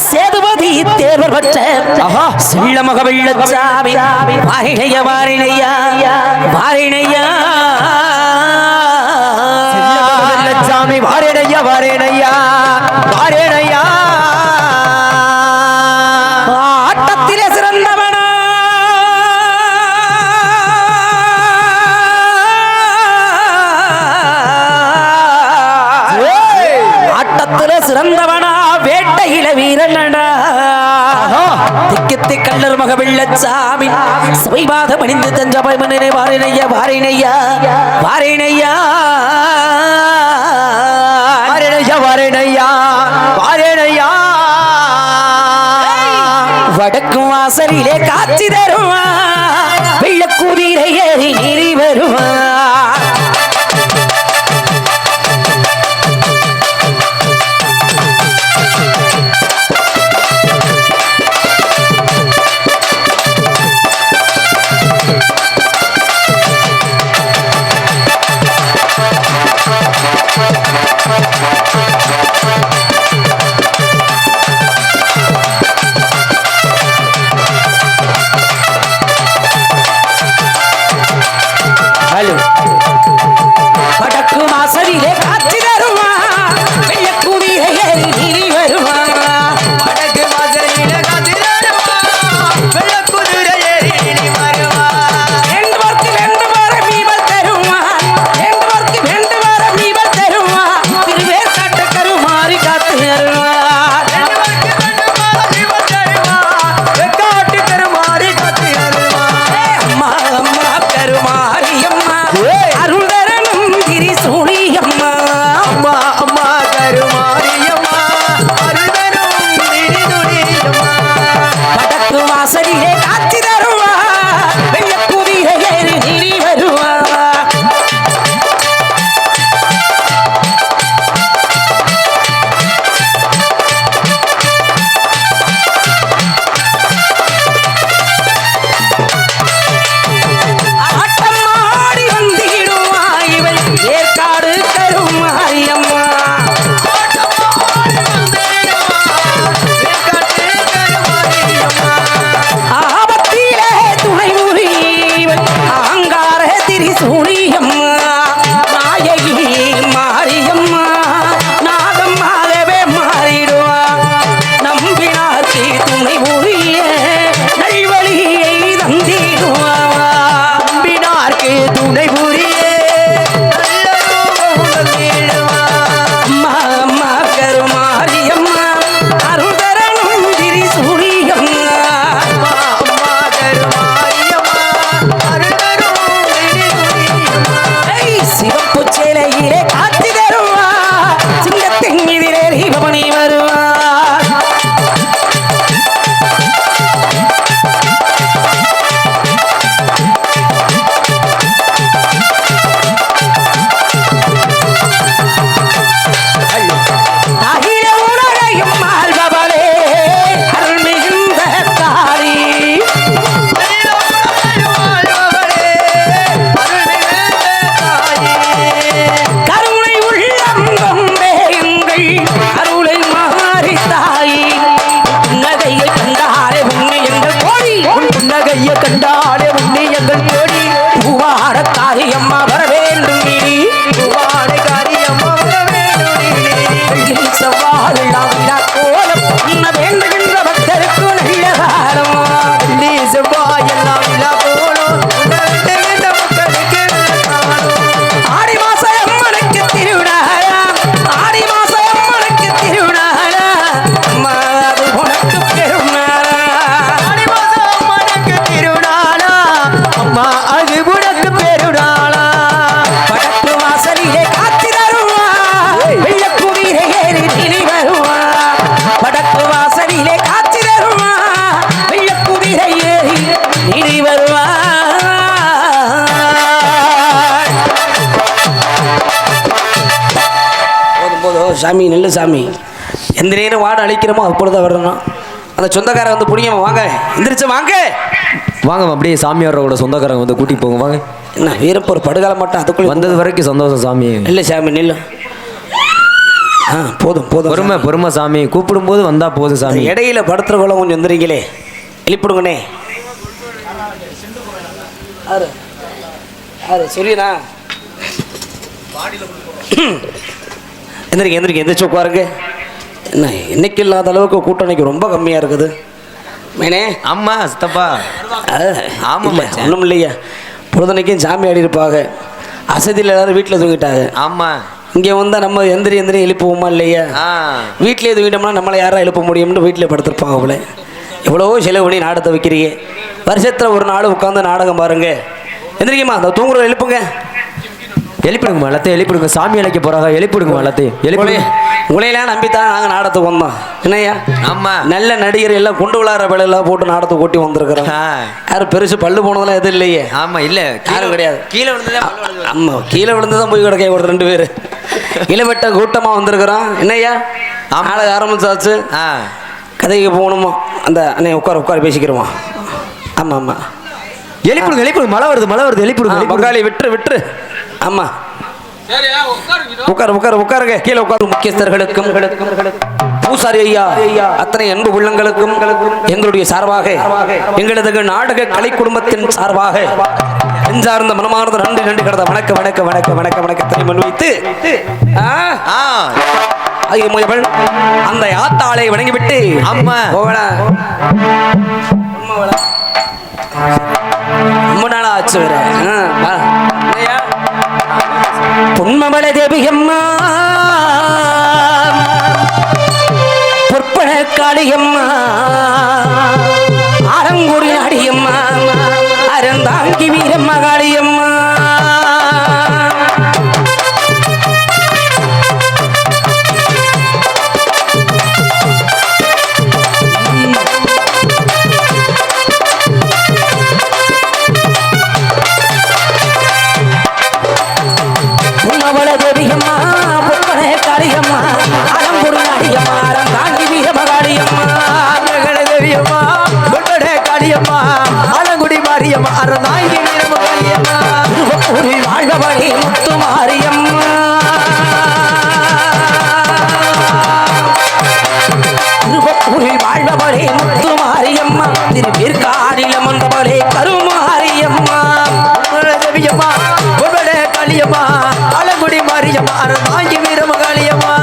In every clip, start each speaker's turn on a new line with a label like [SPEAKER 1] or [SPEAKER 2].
[SPEAKER 1] சேதுபதி தேர்வர் பெற்ற செல்லமக வெள்ளச்சாமி வாரிணைய வாரிணையா வாரிணையா
[SPEAKER 2] வெள்ளச்சாமி வாரிணையா வாரிணையா வாரிணையா
[SPEAKER 1] ஆட்டத்திலே சிறந்தவனா ஆட்டத்திலே சிறந்தவனா வேட்டையில வீரனடா திக்கத்தி கல்லர் மக வெள்ளச்சாமி சபைவாத மணிந்து தஞ்சபை மன்னனை வாரிணையா வாரிணையா வாரிணையா
[SPEAKER 2] வாரிணையா வாரிணையா வாரிணையா
[SPEAKER 1] வடக்கு வாசலிலே காட்சி தருவா வெள்ளக்குதிரை ஏறி நீறி வருவா வடக்கு வாசலிலே காட்சி தருவா வெள்ளக்குதிரை ஏறி நீறி வருவா
[SPEAKER 2] வடக்கு வாசலிலே காட்சி தருவா வெள்ளக்குதிரை ஏறி நீறி வருவா
[SPEAKER 1] வேண்டுவர்க்கு வேண்டு வர மீவல் தருவா வேண்டுவர்க்கு வேண்டு வர மீவல் தருவா திருவேர் காட்டு கருமாறி காத்து தருவா
[SPEAKER 2] காட்டு கருமாறி காத்து தருவா
[SPEAKER 1] அம்மா அம்மா கருமாரி அம்மா அருள் தரணும் திரிசூலி அம்மா
[SPEAKER 2] அம்மா அம்மா கருமாரியம்மா அருள்தரும் திரிதுரியம்மா
[SPEAKER 1] வடக்கு வாசலிலே காட்சி தருவா வெள்ளக்குதிரை ஏறி நீறி வருவா ஆட்டம் ஆடி வந்திடுவா இவள் ஏற்காடு கருமாரி அம்மா ஆபத்திலே துணை முறிவள் அங்கார திரிசூலியம்மா நாயகி மாரியம்மா நாகமாகவே மாறிடுவா நம்பினார்க்கு துணை முறிய நல்வழியை தந்திடுவா
[SPEAKER 2] நம்பினார்க்கு துணை புரியே
[SPEAKER 1] அம்மா அம்மா கருமாரியம்மா அருள் தரணும் திரிசூலியம்மா
[SPEAKER 2] அம்மா அம்மா கருமாரியம்மா அருள்தரும் திரிதுரியம்மா
[SPEAKER 1] சிவப்பு சேலையிலே காட்சி தருவா சிங்கத்தின் மீதிலே தீபமணி வருவா அகில உலகையும் ஆள்பவளே அருள் மிகுந்த தாரி கருணை உள்ளம் கொண்டே எங்கள் அருளை மாறி தாயி நகையை கண்டாலே உண்மை எங்கள் கோழி
[SPEAKER 2] புன்னகைய கண்டாலே உன்னை எங்கள் கோடி
[SPEAKER 1] பூவார காரியம்மா வர வேண்டும் நீ
[SPEAKER 2] வாடை காரியம்மா வேண்டும்
[SPEAKER 1] செவ்வாழெல்லாம் விழா கோலம் உண்ண வேண்டுகின்ற பக்தருக்கு நல்ல காலம்
[SPEAKER 2] நீ செவ்வாயெல்லாம் விழா போலும் மக்களுக்கு
[SPEAKER 1] ஆடி மாச அம்மனுக்கு திருவிழாயா ஆடி மாச அம்மனுக்கு திருவிழாயா அம்மா அது உனக்கு பெருநாளா
[SPEAKER 2] ஆடி மாசம் அம்மனுக்கு திருநாளா அம்மா அது உனக்கு பெருநாளா
[SPEAKER 1] வடக்கு வாசலிலே காட்சி தருவா வெள்ளக்குதிரை ஏறி நினை வருவா வடக்கு வாசலிலே காட்சி தருவா வெள்ளக்குதிரை ஏறி நினை வருவா போதும் போதும் சாமி நெல்லு சாமி எந்த நேரம் வாட அழிக்கிறோமோ அப்பொழுது வரணும் அந்த சொந்தக்காரன் வந்து புனியமா வாங்க எந்திரிச்சு வாங்க
[SPEAKER 3] வாங்க அப்படியே சாமியாரோட சொந்தக்காரங்க வந்து கூட்டி போங்க வாங்க.
[SPEAKER 1] என்ன வீரப்ப ஒரு படுகாலம் மட்டும் அதுக்குள்ள
[SPEAKER 3] வந்தது வரைக்கும் சந்தோஷம் சாமி.
[SPEAKER 1] இல்லை சாமி நில்லு போதும் போதும்.
[SPEAKER 3] பொறுமை பொறுமை சாமி, கூப்பிடும் போது வந்தா போதும் சாமி.
[SPEAKER 1] இடையில படுத்துறவங்கள கொஞ்சம் எந்திரிங்களே, எழுப்பிடுங்கண்ணே. ஆறு ஆறு சூரியனா எந்திரிக்க எந்திரிக்க எந்திரிச்சு உட்காருங்க. என்ன இன்னைக்கு இல்லாத அளவுக்கு கூட்டம் இன்னைக்கு ரொம்ப கம்மியாக இருக்குது மேனே.
[SPEAKER 3] அம்மா சித்தப்பா. ஆமாம்
[SPEAKER 1] ஒன்றும் இல்லையா, பொழுதுனைக்கும் சாமி ஆடி இருப்பாங்க, அசதியில் எல்லாரும் வீட்டில் தூங்கிட்டாங்க.
[SPEAKER 3] ஆமாம்,
[SPEAKER 1] இங்கே வந்தால் நம்ம எந்திரி எந்திரி எழுப்புவோமா இல்லையா? வீட்டிலே தூங்கிட்டோம்னா நம்மளை யாரும் எழுப்ப முடியும்னு வீட்டில் படுத்துருப்பாங்க போல. எவ்வளவோ செலவு பண்ணி நாடகத்தை வைக்கிறீங்க, வருஷத்தில் ஒரு நாள் உட்காந்து நாடகம் பாருங்க. எந்திரிக்கம்மா, அந்த தூங்குறத எழுப்புங்க.
[SPEAKER 3] எழுப்பிடுங்க எல்லாத்தையும் எழுப்பிடுங்க, சாமி அழைக்க போறாங்க, எழுப்பிடுங்க எல்லாத்தையும் எழுப்பிடுங்க.
[SPEAKER 1] உங்களையெல்லாம் நம்பித்தான் நாங்கள் நாடகத்துக்கு வந்தோம் என்னையா.
[SPEAKER 3] ஆமாம்,
[SPEAKER 1] நல்ல நடிகர் எல்லாம் கொண்டு விளாட்ற வேலையெல்லாம் போட்டு நாடகத்தை ஓட்டி வந்திருக்கிறோம். யாரும் பெருசு பல்லு போனதெல்லாம் எதுவும் இல்லையே.
[SPEAKER 3] ஆமாம், இல்லை
[SPEAKER 1] யாரும் கிடையாது.
[SPEAKER 3] கீழே விழுந்ததே.
[SPEAKER 1] ஆமாம், கீழே விழுந்து தான் போய் கிடைக்க ஒரு 2 பேர் இளவட்ட கூட்டமாக வந்திருக்கிறோம் என்னையா. நாடகம் ஆரம்பிச்சாச்சு, கதைக்கு போகணுமா? அந்த அண்ணே உட்கார பேசிக்கிறோமா? ஆமாம் ஆமாம்,
[SPEAKER 3] எழுப்பிடுங்க எழுப்பிடுங்க, மழை வருது மழை வருது, எழுப்பிடுங்க.
[SPEAKER 1] பங்காளி விட்டுரு. ஆமா, உட்காருங்க கீழே உட்காரு. முக்கியஸ்தர்களுக்கும் பூசாரி ஐயா அத்தனை அன்பு உள்ளங்களுக்கும் எங்களுடைய சார்பாக, எங்களது நாடக கலை குடும்பத்தின் சார்பாக நெஞ்சார்ந்த மனமார்ந்த நன்றி நன்றி கடந்த வணக்க வணக்க வணக்க வணக்க வணக்கத்தை முன்வைத்து அந்த யாத்தாளை வணங்கிவிட்டு
[SPEAKER 3] அம்மா
[SPEAKER 1] ரொம்ப நாளா ஆச்சு வேற. பொன்மமல தேவியம்மா, பொற்பன காளியம்மா, ஆரங்கூரி அடியம்மா, அறந்தாங்கி வீரம்மா காளியம்மா. வாழ்வபடி முத்து மாரியம்மா, திருவப்பூரில் வாழ்வபடி முத்து மாரியம்மா, திருவேற்காடிலம் வந்தபடி கருமாரியம்மா, தேவியம்மா காளியம்மா, ஆலங்குடி மாரியம்மா, அறந்தாங்கி வீரம காளியம்மா.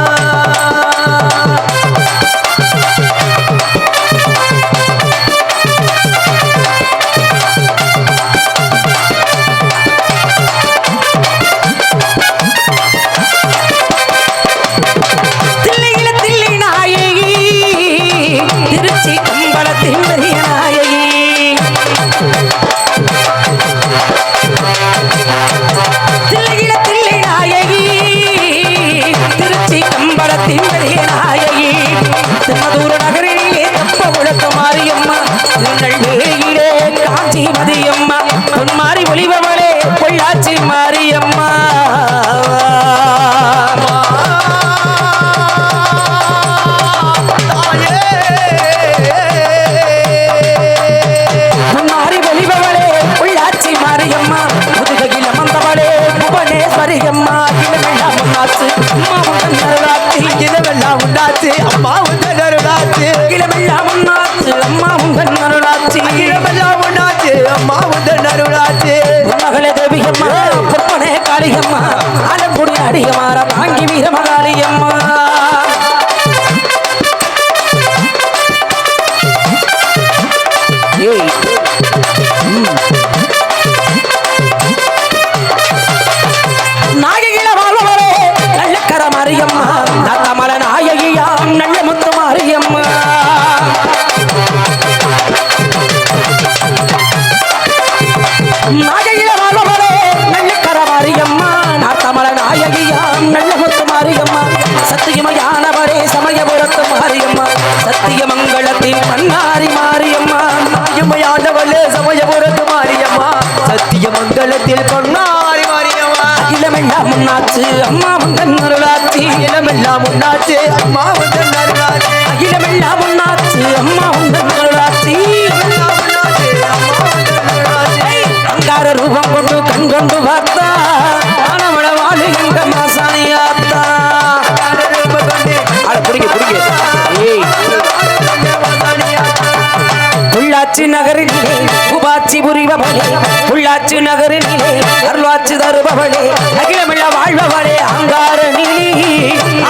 [SPEAKER 1] பொன்மாரி ஒளிபவளே பொள்ளாச்சி மாரியம்மா, பொன்மாரி ஒளிபவளே பொள்ளாச்சி மாரியம்மா, முதுகையில் அமர்ந்தவளே புவனேஸ்வரியம்மா. இளமெல்லாம் உண்டாச்சு அம்மா உந்தன் அருளாச்சி, இளமெல்லாம் உண்டாச்சு அம்மா உந்தன் அருளாச்சி, இளமெல்லாம் உண்டாச்சு அம்மா உந்தன் அருளாச்சி, இளமெல்லாம் உண்டாச்சு அம்மா உந்தன் அருளாச்சி. மகளே தேவியம்மா, பொற்பனே காளியம்மா, ஆலங்குடி அடியம்மா, தாங்கி வீரம காளியம்மா. நாயகில வாழ்வரே நல்லக்கர மாரியம்மா, தமிழ நாயகியாம் நல்ல முத்து மாரியம்மா. நாயகில வாழ்வரே நல்லக்கர மாரியம்மா, தமிழ நாயகியாம் நல்ல முத்து மாரியம்மா. சத்தியமயானவரே சமயபுரத்து மாரியம்மா, சத்தியமங்கலத்தின் மன்னாரி மாரியம்மா.
[SPEAKER 2] மாயமையானவளே சமயபுரத்து மாரியம்மா, சத்தியமங்கலத்தில் பொன்னாரி மாரியம்மா.
[SPEAKER 1] இளமெல்லாம் முன்னாச்சு அம்மா உந்தன் அருளாச்சி,
[SPEAKER 2] இளமெல்லாம் உண்டாச்சு அம்மா உந்தன் அருளாச்சி,
[SPEAKER 1] இளமெல்லாம் முன்னாச்சு அம்மா உந்தன் அருளாச்சி. அங்கார ரூபம் கொண்டு கண் கொண்டு பார்த்தா ஆனவள வாழு எங்க மாசாணியாத்தா,
[SPEAKER 2] ரூபம் கொண்டு
[SPEAKER 1] செய்பவளே உள்ளாட்சி நகரினிலே அருளாட்சி தருபவளே அகிலமில்ல வாழ்பவளே அங்கார நீலி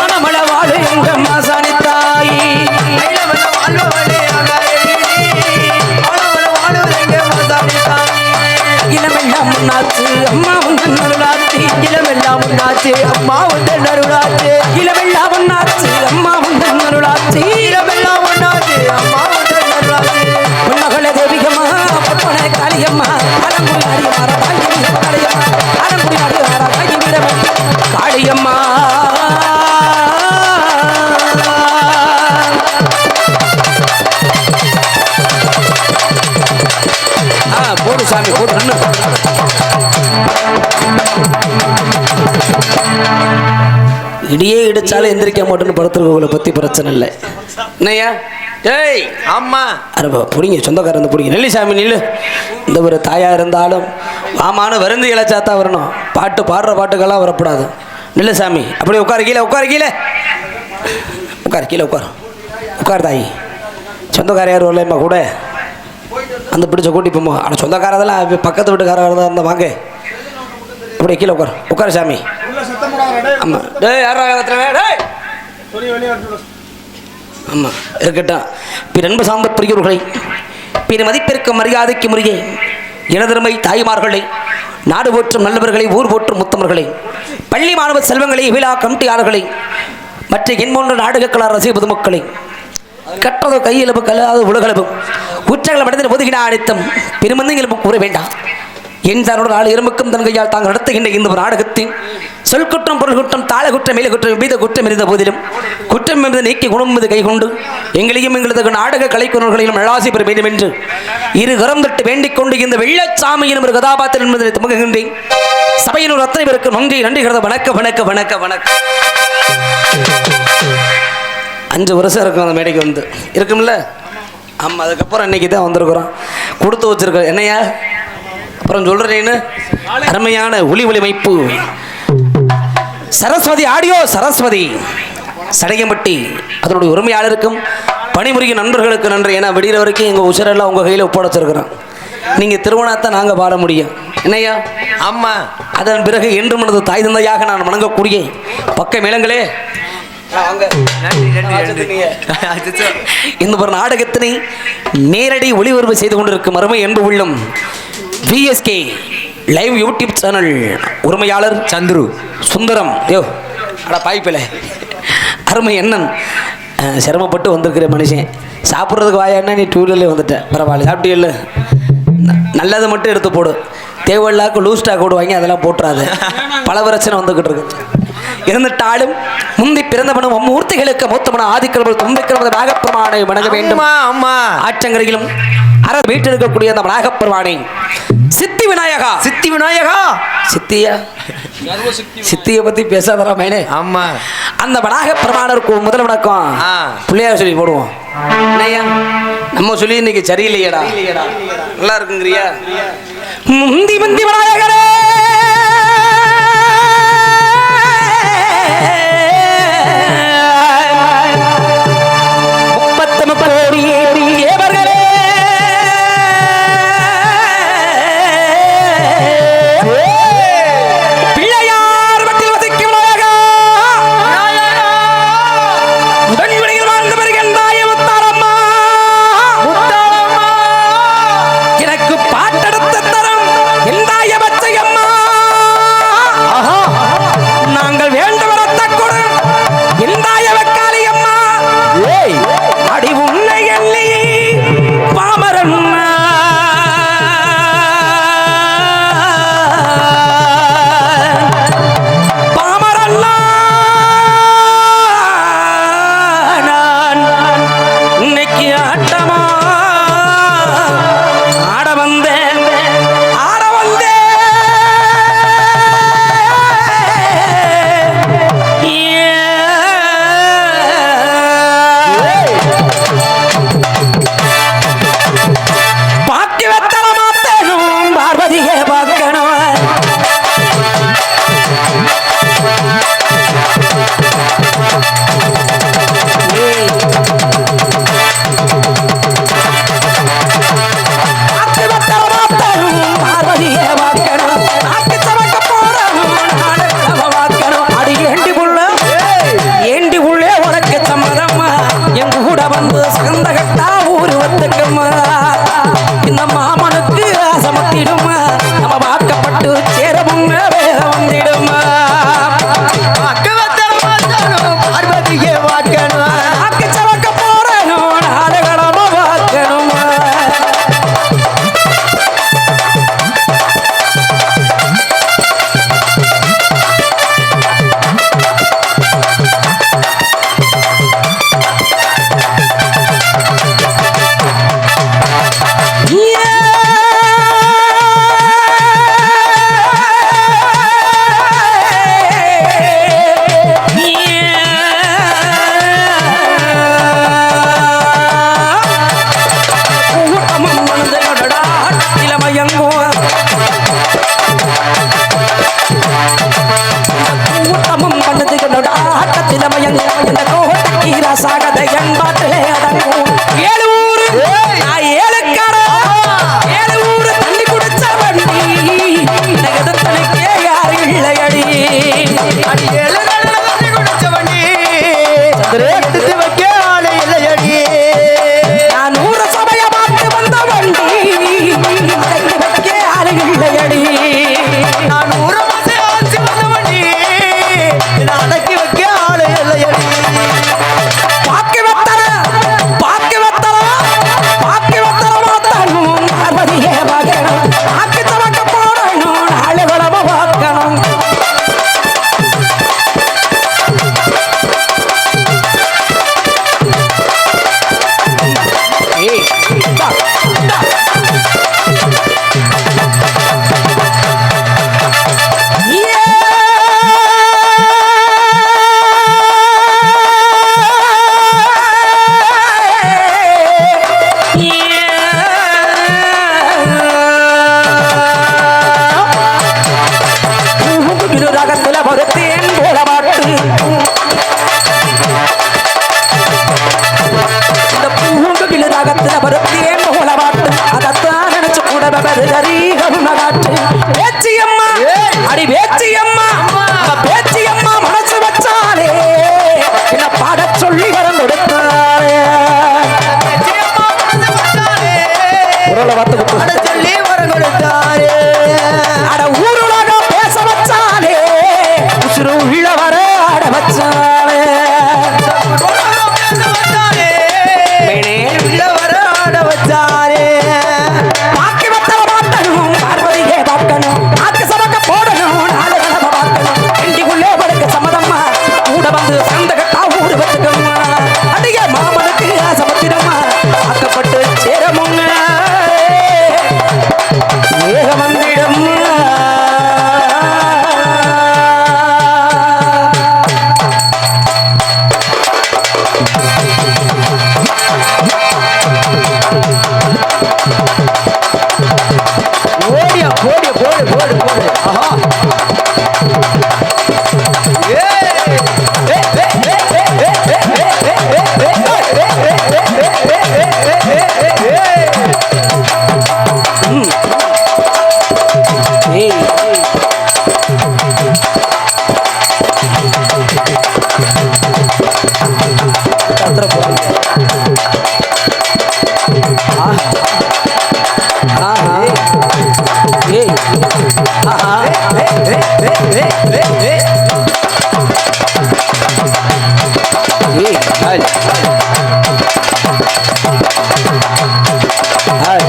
[SPEAKER 1] ஆனமள வாழு என்ற மாசாணி தாயி
[SPEAKER 2] அகிலமெல்ல வாழ்பவளே
[SPEAKER 1] அகிலமெல்லாம் முன்னாச்சு அம்மா உங்கள் நருளாட்சி
[SPEAKER 2] அகிலமெல்லாம் உன்னாச்சு அம்மா உந்தன் அருளாச்சு
[SPEAKER 1] அகிலமெல்லாம் முன்னாச்சு அம்மா உங்கள் நருளாட்சி
[SPEAKER 2] அகிலமெல்லாம் உன்னாச்சு அம்மா உந்தன் அருளாச்சு
[SPEAKER 1] உன்னகள தேவிகம்மா பட்டண காளியம்மா அலங்குடி அடிவார காளியம்மா அலங்குடி அடிவார காளியம்மா போடு சாமி போடு இடியே இடிச்சாலும் எந்திரிக்க மாட்டேன்னு படுத்துருக்கவங்களை பத்தி பிரச்சனை இல்லை என்னையா ஏய்
[SPEAKER 2] அம்மா
[SPEAKER 1] அரபா பிடிங்க சொந்தக்காரன் பிடிங்க நெல்லி சாமி நில்லு இந்த ஒரு தாயா இருந்தாலும் ஆமான வருந்து இழைச்சாத்தா வரணும் பாட்டு பாடுற பாட்டுக்கெல்லாம் வரக்கூடாது நெல்லு சாமி அப்படியே உட்காரு கீழே உட்காரு கீழே உட்கார் கீழே உட்கார் உட்கார் தாயி சொந்தக்கார யார் வரலம்மா கூட அந்த பிடிச்ச கூட்டி போமா ஆனால் சொந்தக்காரதெல்லாம் பக்கத்து வீட்டுக்காரர் தான் இருந்தால் வாங்க அப்படியே கீழே உட்கார் உட்கார் சாமி ஆமாம் டேய் யாரா டேய் ஆமாம் இருக்கட்டும் பிற அன்பு சார்ந்த பிரியோர்களை பிற மதிப்பிற்கு மரியாதைக்கு முறையே இனதருமை தாய்மார்களை நாடு போற்றும் நல்லவர்களை ஊர் போற்றும் முத்தமர்களை பள்ளி மாணவ செல்வங்களை விழா கமிட்டியாளர்களை மற்ற என் போன்ற நாடக கலா ரசிக பொதுமக்களை கற்றதோ கையெழுப்பு கல்லாத உலகளவும் உற்றங்களை மனிதன் ஒதுகினா அனைத்தும் பெருமந்தங்களும் கூற வேண்டாம் என் தன்னோட நாள் இருமுக்கும் தன் கையால் தாங்கள் நடத்துகின்ற இந்த ஒரு நாடகத்தின் சொல் குற்றம் பொருள் குற்றம் தாள குற்றம் மேல குற்றம் விபீத குற்றம் இருந்த போதிலும் குற்றம் என்பது நீக்கி குணம் மீது கை கொண்டு எங்களையும் எங்களது நாடக கலைக்குணர்களிலும் நல்லாசி பெற வேண்டும் என்று இரு கரம் தொட்டு வேண்டிக் கொண்டு இந்த வெள்ளச்சாமியின் ஒரு கதாபாத்திரம் என்பதை துவங்குகின்றேன் சபையினர் அத்தனை பேருக்கு நன்றி நன்றிகிறத வணக்க வணக்க வணக்க வணக்கம் 5 வருஷம் இருக்கும் அந்த மேடைக்கு வந்து இருக்கும்ல ஆமாம் அதுக்கப்புறம் இன்னைக்கு தான் வந்திருக்கிறோம் கொடுத்து வச்சிருக்கோம் என்னையா அப்புறம் சொல்றேன்னு அருமையான ஒளி ஒளிமைப்பு சரஸ்வதி ஆடியோ சரஸ்வதி சடையம்பட்டி அதனுடைய உரிமையாளருக்கும் பணிபுரியும் நண்பர்களுக்கு நன்றி. ஏன்னா விடிகிற வரைக்கும் எங்கள் உச்சரெல்லாம் உங்கள் கையில் ஒப்படைச்சிருக்கிறோம். நீங்கள் திருமணத்தை நாங்கள் பாட முடியும் என்னையா
[SPEAKER 2] அம்மா.
[SPEAKER 1] அதன் பிறகு என்று மனது தாய் தந்தையாக நான் வணங்கக்கூடிய பக்க மேளங்களே இந்த ஒரு நாடகத்தினை நேரடி ஒளிபரப்பு செய்து கொண்டிருக்கும் அருமை என்பு உள்ளம் VSK லைவ் யூடியூப் சேனல் உரிமையாளர்
[SPEAKER 2] சந்துரு
[SPEAKER 1] சுந்தரம் யோ அடா பாய்ப்பில அருமை என்னன் சிரமப்பட்டு வந்திருக்கிற மனுஷன் சாப்பிட்றதுக்கு வாயாண்ணா நீ 2 வீலர்லேயே வந்துட்டேன் பரவாயில்ல சாப்பிட்டீங்கல்ல நல்லதை மட்டும் எடுத்து போடு தேவையில்லாக்கு லூஸ் ஸ்டாக் போடுவாங்க அதெல்லாம் போட்டுறாது பல பிரச்சனை வந்துக்கிட்டு இருக்கு இருந்துட்டாலும் முந்தி பிறந்தவனும் மூர்த்திகளுக்கு மூத்தமன ஆதிக்கிழமை தும்பிக்கிழமை நாகப்பெருமானை வணங்க வேண்டும். ஆற்றங்கரையிலும் அரசு வீட்டில் இருக்கக்கூடிய அந்த நாகப்பெருமானை சித்தி விநாயகா
[SPEAKER 2] சித்தி விநாயகா
[SPEAKER 1] சித்தியா சித்தியை பத்தி பேசாதரா மேனே.
[SPEAKER 2] ஆமா
[SPEAKER 1] அந்த நாகப்பெருமானருக்கு முதல் வணக்கம் பிள்ளையார் சொல்லி போடுவோம். நம்ம சொல்லி இன்னைக்கு சரியில்லையடா நல்லா இருக்குங்கிறியா. முந்தி முந்தி விநாயகரே எனக்கு பாட்டெடுத்த தரம் எந்தாய பச்சையம்மா இந்த கோட்டைக்கு ராசாகத என் பாட்டிலே அடங்கும் 7 ஊரு நான் 7 கடை 7 ஊரு தண்ணி குடிச்ச வண்டி எனக்கு எதிர்த்தனுக்கே யாரு இல்லையடி
[SPEAKER 2] அடி ஏழு கடலை தண்ணி குடிச்ச வண்டி எடுத்து வைக்க ஆளு இல்லையடி
[SPEAKER 1] நான் 100 சபைய பார்த்து வந்த வண்டி அடக்கி வைக்க யாரு இல்லையடி
[SPEAKER 2] நான் 100 மாசம் ஆச்சு வந்த வண்டி நான் அடக்கி வைக்க ஆளு இல்லையடி
[SPEAKER 1] பாக்கி வத்தர மாத்தணும் பார்வதியே பார்க்கணும் ஆக்கி தமக்க போடணும் நாளை வளம பார்க்கணும் ஏய் டா டா ராகத்துல பொறுத்தேன் போல பாட்டு இந்த பூங்குகில ராகத்துல பொறுத்தேன் போல பாட்டு அதத்தான் நினைச்சு கூட மகாட்டு பேச்சியம்மா அடி பேச்சியம்மா பேச்சியம்மா மனசு வச்சாலே என்ன பாடச் சொல்லி வரம் கொடுத்தாலே குரலை பார்த்து விட்டு
[SPEAKER 2] அட சொல்லி வரம் கொடுத்தாரே
[SPEAKER 1] அட ஊருலக பேச வச்சாலே உசுறு உள்ள வர ஆட வச்சாலே
[SPEAKER 2] உள்ள வர ஆட வச்சாரே
[SPEAKER 1] பாக்கி வத்தல மாட்டணும் பார்வதியே பார்க்கணும் ஆக்கு சமக்க போடணும் நாலு கலவை பார்க்கணும் இண்டிக்குள்ளே படுக்க சம்மதம்மா கூட வந்து சந்த கட்டா ஊடு வச்சுக்கம்மா அடிய மாமனுக்கு ஆசைப்பட்டிடம்மா ஆக்கப்பட்டு சேரமுங்க ஏக வந்திடம்மா
[SPEAKER 2] ஓடியா போடு போடு போடு போடு ஆஹா
[SPEAKER 1] ஏய் கத்திர போறீங்க ஆஹா ஏய் ஆஹா ஏய் ஹாய் ஹாய்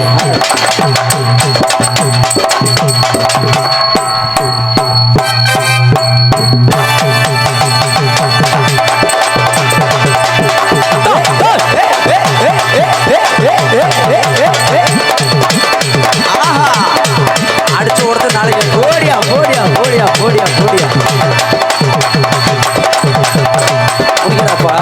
[SPEAKER 1] அடிச்சு கொடுத்து நாளைக்கு
[SPEAKER 2] போடியா போடியா போடியா போடியா போடியா
[SPEAKER 1] முடிக்கிறாப்பா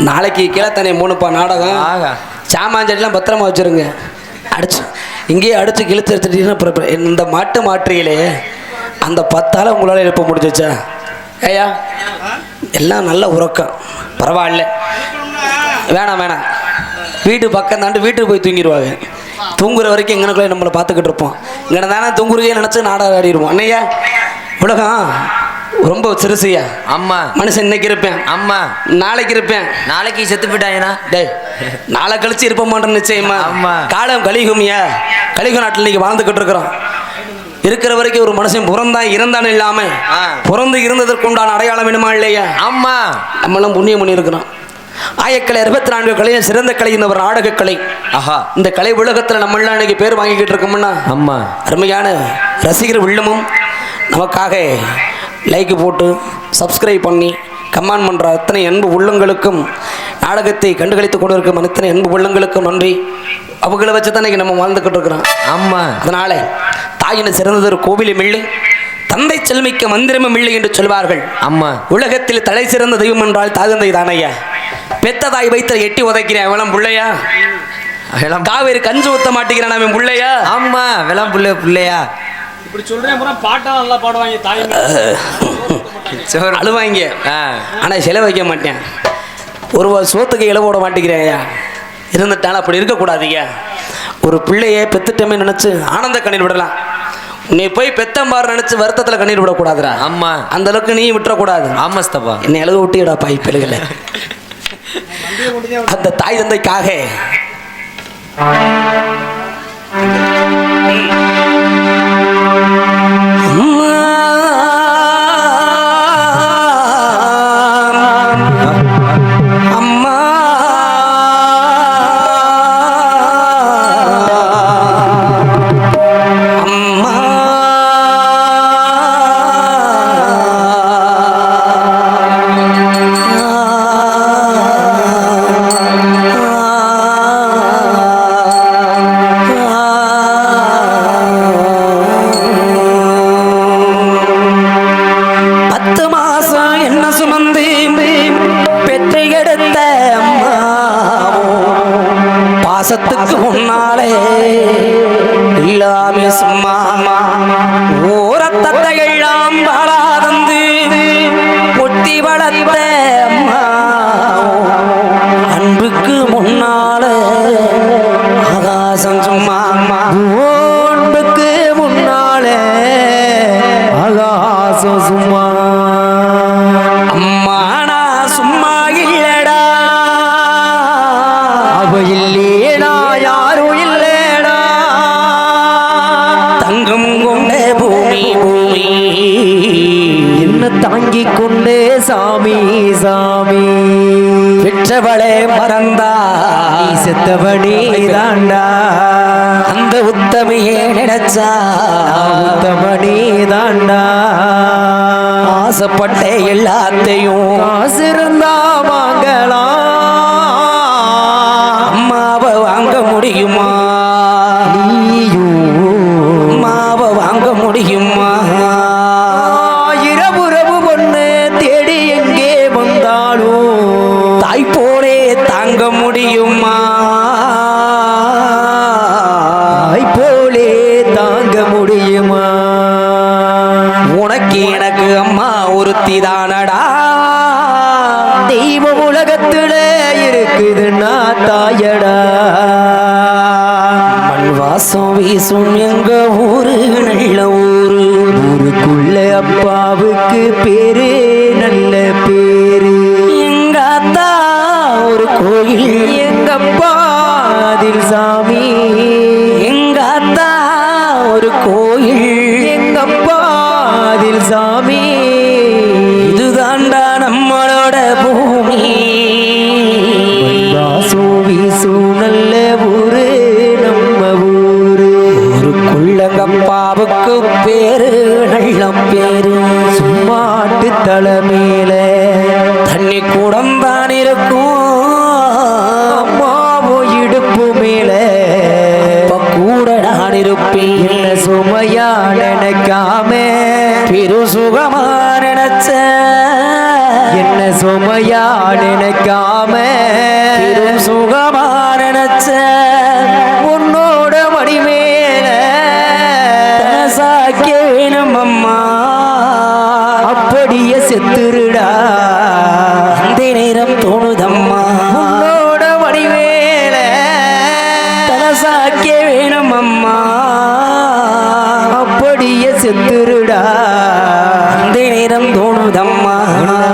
[SPEAKER 1] நாளைக்கு கீழத்தனை 3 நாடகம்
[SPEAKER 2] ஆகா
[SPEAKER 1] சாமாஞ்செடிலாம் பத்திரமா வச்சிருங்க அடிச்சு இங்கேயே அடிச்சு கிழிச்சு எடுத்துட்டீங்கன்னா இந்த மாட்டு மாற்றியிலே அந்த 10 உங்களால் எழுப்ப முடிஞ்சிச்சா ஐயா எல்லாம் நல்ல உறக்கம் பரவாயில்ல வேணாம் வேணாம் வீட்டு பக்கம் தாண்டு வீட்டுக்கு போய் தூங்கிடுவாங்க தூங்குற வரைக்கும் எங்கனக்குள்ளே நம்மளை பார்த்துக்கிட்டு இருப்போம் இங்கே தானே தூங்குறதே நினச்சி நாடகம் ஆடிடுவோம் அண்ணையா உலகம் ரொம்ப சிறுசையா
[SPEAKER 2] அம்மா
[SPEAKER 1] மனுஷன் இன்னைக்கு இருப்பேன்
[SPEAKER 2] அம்மா
[SPEAKER 1] நாளைக்கு இருப்பேன்
[SPEAKER 2] நாளைக்கு செத்து போயிட்டாங்கண்ணா
[SPEAKER 1] டேய் நாளை கழிச்சு இருப்ப மாட்டேன் நிச்சயமா
[SPEAKER 2] ஆமா.
[SPEAKER 1] காலம் கலிகுமியா கலிகு நாட்டில் இன்னைக்கு வாழ்ந்துக்கிட்டு இருக்கிறோம் இருக்கிற வரைக்கும் ஒரு மனுஷன் பிறந்தான் இறந்தானு இல்லாம பிறந்து இருந்ததற்கு உண்டான அடையாளம் வேணுமா இல்லையா
[SPEAKER 2] அம்மா
[SPEAKER 1] நம்மளாம் புண்ணியம் பண்ணி இருக்கிறோம் ஆயக்கலை 64 கலையும் சிறந்த கலை இந்த ஒரு நாடகக்கலை.
[SPEAKER 3] ஆஹா.
[SPEAKER 1] இந்த கலை உலகத்தில் நம்மளாம் இன்னைக்கு பேர் வாங்கிக்கிட்டு இருக்கோம்னா
[SPEAKER 3] அம்மா
[SPEAKER 1] அருமையான ரசிகர் உள்ளமும் நமக்காக லைக் போட்டு சப்ஸ்கிரைப் பண்ணி கமெண்ட் பண்ணுற அத்தனை அன்பு உள்ளங்களுக்கும் நாடகத்தை கண்டுகளித்து கொண்டு இருக்கும் அத்தனை அன்பு உள்ளங்களுக்கும் நன்றி. அவங்கள வச்சு தான் இன்னைக்கு நம்ம வாழ்ந்துக்கிட்டு இருக்கிறோம்.
[SPEAKER 3] அம்மா.
[SPEAKER 1] அதனால தாயின சிறந்தது ஒரு கோவிலும் இல்லை, தந்தை செல்மிக்க மந்திரமும் இல்லை என்று சொல்வார்கள்.
[SPEAKER 3] அம்மா.
[SPEAKER 1] உலகத்தில் தலை சிறந்த தெய்வம் என்றால் தாகந்தை தானையா. பெத்த தாய் வைத்த எட்டி உதைக்கிறேன் அவளம் பிள்ளையா, காவேரி கஞ்சு ஊத்த மாட்டேங்கிறான் அவன் பிள்ளையா.
[SPEAKER 3] ஆமா வெளம் பிள்ளையா
[SPEAKER 2] இப்படி சொல்றேன் பாட்டா நல்லா பாடுவாங்க தாய்
[SPEAKER 1] அழுவாங்க. ஆனா செலவு வைக்க மாட்டேன். ஒரு சோத்துக்கு இலை போட மாட்டேங்கிறேயா. இருந்துட்டாலும் அப்படி இருக்கக்கூடாதுயா. ஒரு பிள்ளைய பெத்துட்டமே நினைச்சு ஆனந்த கண்ணீர் விடலாம். நீ போய் பெத்தம்பாரு நினைச்சு வருத்தத்துல கண்ணீர் விடக்கூடாதுரா.
[SPEAKER 3] ஆமா.
[SPEAKER 1] அந்த அளவுக்கு நீ விட்டுறக்கூடாது.
[SPEAKER 3] ஆமாஸ்தப்பா.
[SPEAKER 1] என்னை அழுக விட்டியடா பாய் பிள்ளைகளை. அந்த தாய் தந்தைக்காக அம்மா அம்மா பாசத்துக்கு முன்னாலே எல்லாமே சும்மா ஓரத்தத்தை எல்லாம் பாலாதந்து பொட்டி வளர்த்த அம்மா அன்புக்கு முன்னாலே ஆகாசம் சும்மா அன்புக்கு முன்னாலே ஆகாசம் சும்மா அம்மா நான் சும்மா இல்லடா அவ இல்லேடா யாரும் இல்லேடா தங்கம் கொண்டே பூமி பூமி என்ன தாங்கிக் கொண்டே சாமி சாமி பெற்றவளே மறந்தா நீ செத்தவனே தாண்டா அந்த உத்தமையே நினைச்சா உத்தமனே தாண்டா ஆசைப்பட்ட எல்லாத்தையும் காசு இருந்தா வாங்கலாம் அம்மாவை வாங்க முடியுமா அம்மாவை வாங்க முடியுமா இரவு பொண்ணு தேடி எங்கே வந்தாலும் தாய் போலே தாங்க முடியுமா தாய் போலே தாங்க முடியுமா உனக்கு எனக்கு அம்மா ஒருத்தி தானடா தெய்வ உலகத்துல இருக்குதுன்னா தாயடா மண் வாசம் வீசும் எங்க ஊரு நல்ல ஊரு ஊருக்குள்ள அப்பாவுக்கு பேரு நல்ல பேரு எங்க அத்தா ஒரு கோயில் எங்க அப்பா அதில் சாமி எங்க அத்தா ஒரு கோயில் எங்க அப்பா அதில் சாமி இதுதாண்டா நம்மளோட பூமி வாசோ வீசு நல்ல ஊரு நம்ம ஊரு ஊருக்குள்ளங்கப்பாவுக்கு பேரு நல்ல பேரு சும்மாட்டு தலைமையில தண்ணி கூடம் தான் இருக்கும் அம்மாவோ இடுப்பு மேல கூட நான் இருப்பேன் என்ன சுமையா நினைக்காம பெரு சுகமா நினைச்ச என்ன சுமையா நினைக்காம பெரு சுகமா நினைச்ச உன்னோட மடி மேல சாக்க வேணும் அம்மா அப்படியே செத்துருடா அந்த நேரம் தோணுதம்மா உன்னோட மடி மேல தலசாக்க வேணும் அம்மா அப்படியே செத்துருடா அந்த நேரம் தோணுதம்மா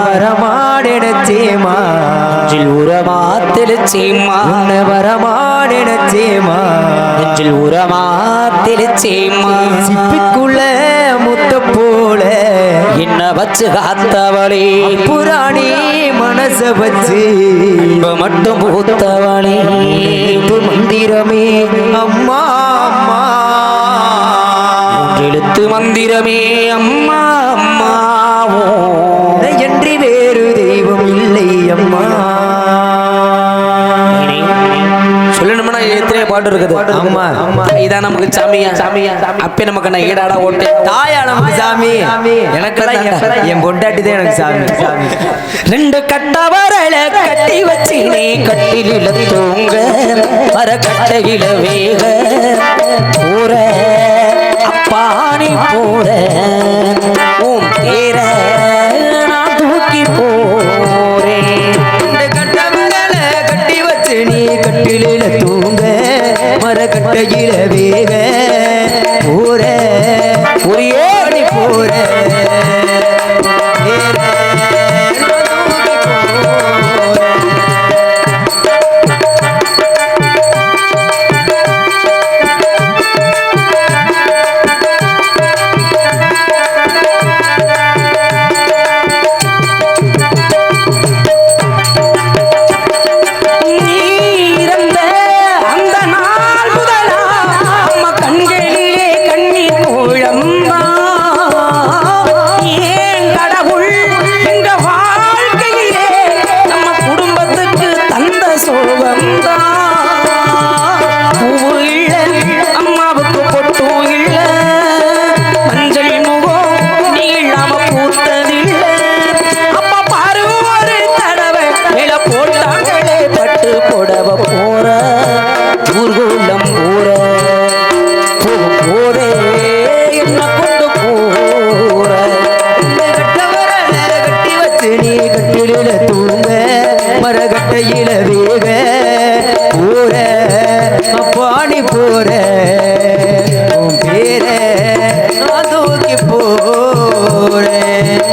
[SPEAKER 1] வரமாடேமா உரமா தெளிச்சேம்மா வரமாடேமா உரமா தெளிச்சேம்மா சிப்பிக்குள்ள முத்த போல என்ன வச்சு காத்தவளே
[SPEAKER 2] புராணி மனச வச்சு
[SPEAKER 1] அன்பு மட்டும் பூத்தவளே
[SPEAKER 2] மந்திரமே அம்மா அம்மா
[SPEAKER 1] எழுத்து மந்திரமே அம்மா அம்மாவோ
[SPEAKER 2] என்று வேறு தெய்வம் இல்லை அம்மா.
[SPEAKER 1] சொல்லணும்னா எத்தனை பாட்டு இருக்குது.
[SPEAKER 2] அம்மா
[SPEAKER 1] இதான் நமக்கு சாமியா சாமியா அப்பே நமக்கு நான் ஈடாடா ஓட்டு
[SPEAKER 2] தாயா நமக்கு சாமி. எனக்கு என் பொண்டாட்டி தான் எனக்கு சாமி. சாமி
[SPEAKER 1] ரெண்டு கட்டவரல கட்டி வச்சு நீ கட்டில தூங்க வர கட்டையில வேக போற அப்பானி போற உன் பேர நான் தூக்கி போறேன்.
[SPEAKER 2] கட்டமரல கட்டி வச்சு நீ கட்டில தூங்க மரக்கட்டையில வேக போற
[SPEAKER 1] ஒரே
[SPEAKER 2] போற மரக்கட்டையில வேக போற அப்பாணி போற உன் பேர நான் தூக்கி போறேன்.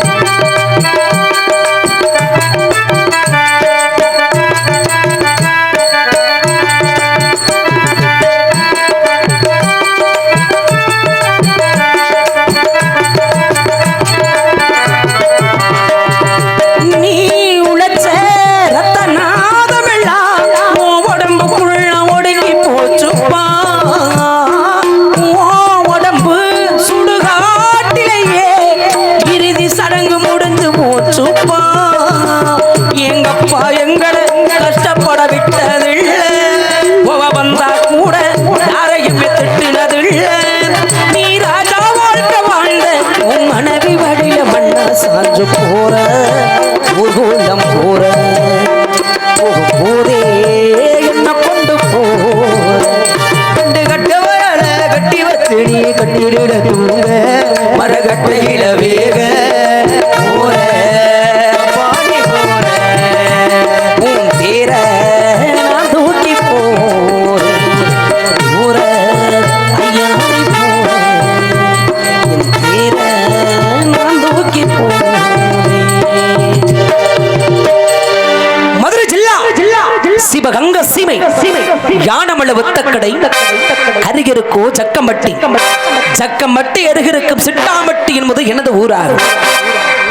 [SPEAKER 1] சாஞ்சு போற ஊர்கோலம் போற போதே என்ன கொண்டு போற.
[SPEAKER 2] ரெண்டு கட்டவரல கட்டி வச்சு நீ கட்டிட தூங்க மரக்கட்டையில வேக போற பாடி போற
[SPEAKER 1] உன் பேர நான் தூக்கி போறேன் போற ஐயாடி போறேன் என் பேர நான் தூக்கி போறேன். மதுரை ஜில்லா சிவகங்க சீமை யானமல ஒத்தக்கடை அருகிருக்கோ ஜக்கம்பட்டி ஜக்கம்பட்டி அருகிருக்கும் சிட்டாம்பட்டி என்பது எனது ஊராகும்.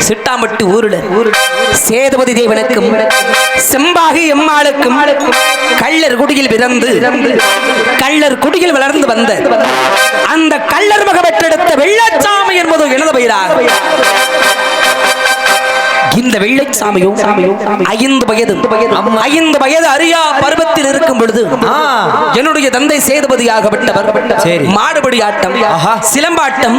[SPEAKER 1] சிட்டாம்பட்டி ஊருல சேதுபதி தேவனுக்கும் செம்பாகி எம்மாளுக்கும் கள்ளர் குடியில் பிறந்து கள்ளர் குடியில் வளர்ந்து வந்த அந்த கள்ளர் மக பெற்றெடுத்த வெள்ளச்சாமி என்பது எனது பெயராகும். இந்த வெள்ளைச்சாமியும் 5 வயது அறியா பருவத்தில் இருக்கும் பொழுது என்னுடைய தந்தை சேதுபதியாகப்பட்டவர் மாடுபடி ஆட்டம் சிலம்பாட்டம்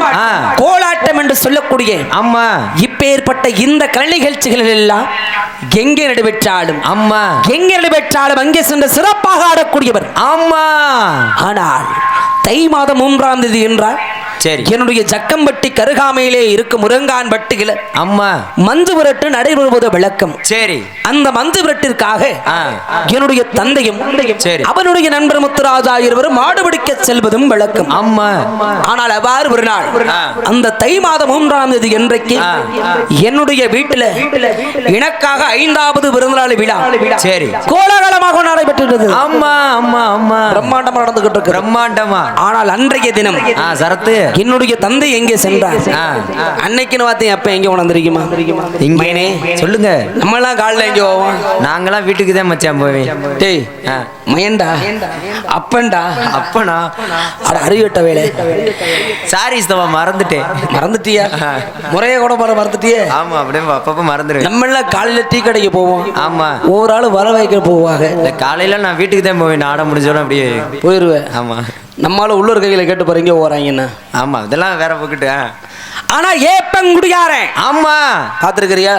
[SPEAKER 1] கோலாட்டம் என்று சொல்லக்கூடிய
[SPEAKER 2] அம்மா
[SPEAKER 1] இப்பேற்பட்ட இந்த கலை நிகழ்ச்சிகளில் எல்லாம் எங்கே நடைபெற்றாலும் அங்கே சென்று சிறப்பாக ஆடக்கூடியவர்
[SPEAKER 2] அம்மா.
[SPEAKER 1] ஆனால் தை மாதம் 3ஆம் தேதி என்றால் என்னுடைய ஜக்கம்பட்டி கருகாமையிலே இருக்கும் முருங்கான் பட்டியில
[SPEAKER 2] அம்மா
[SPEAKER 1] மஞ்சு விரட்டு நடைபெறுவது விளக்கம்.
[SPEAKER 2] சரி
[SPEAKER 1] அந்த மஞ்சு விரட்டிற்காக என்னுடைய தந்தையும் அவனுடைய நண்பர் முத்துராஜா இருவரும் மாடு பிடிக்க செல்வதும் விளக்கம்.
[SPEAKER 2] அம்மா
[SPEAKER 1] ஆனால் அவ்வாறு ஒரு நாள் அந்த தை மாதம் 3ஆம் தேதி என்றைக்கு என்னுடைய வீட்டில் எனக்காக 5வது பிறந்தநாள் விழா
[SPEAKER 2] சரி
[SPEAKER 1] கோலாகலமாக நடைபெற்றது.
[SPEAKER 2] அம்மா அம்மா அம்மா
[SPEAKER 1] பிரம்மாண்டமா நடந்துகிட்டு இருக்கு.
[SPEAKER 2] பிரம்மாண்டமா.
[SPEAKER 1] ஆனால் அன்றைய தினம்
[SPEAKER 2] சரத்து
[SPEAKER 1] என்னுடைய தந்தை எங்கே சென்றார்
[SPEAKER 3] ஆ.
[SPEAKER 1] அன்னைக்குன்னு பார்த்து எப்ப எங்க உணர்ந்திருக்குமா
[SPEAKER 3] இங்க
[SPEAKER 1] மைனே
[SPEAKER 3] சொல்லுங்க.
[SPEAKER 1] நம்ம எல்லாம் காலைல எங்க போவோம்
[SPEAKER 3] நாங்களாம் வீட்டுக்கு தான் மச்சான் போவேன்.
[SPEAKER 1] டேய்
[SPEAKER 3] ஆ.
[SPEAKER 1] மயன்டா அப்பன்டா
[SPEAKER 3] அப்பனா
[SPEAKER 1] அட அறிவிட்ட வேலை
[SPEAKER 3] சாரி ஸ்தவா மறந்துட்டேன்.
[SPEAKER 1] மறந்துட்டியா முறைய கூட மறந்துட்டியே
[SPEAKER 3] ஆமா அப்படியே அப்பப்ப மறந்துடுவேன்.
[SPEAKER 1] நம்ம எல்லாம் காலையில டீ கடைக்கு போவோம்
[SPEAKER 3] ஆமா
[SPEAKER 1] ஒரு ஆள் வர வைக்க போவாங்க
[SPEAKER 3] இந்த காலையில நான் வீட்டுக்கு தான் போவேன். ஆட முடிஞ்சோட அப்படியே
[SPEAKER 1] போயிருவேன்
[SPEAKER 3] ஆமா
[SPEAKER 1] நம்மளால உள்ளூர் கையில கேட்டு போறீங்க போறாங்கன்னு
[SPEAKER 3] ஆமா இதெல்லாம் வேற போக்கிட்டு.
[SPEAKER 1] ஆனா ஏப்பன் குடியாரன்
[SPEAKER 3] ஆமா
[SPEAKER 1] பாத்துருக்கிறியா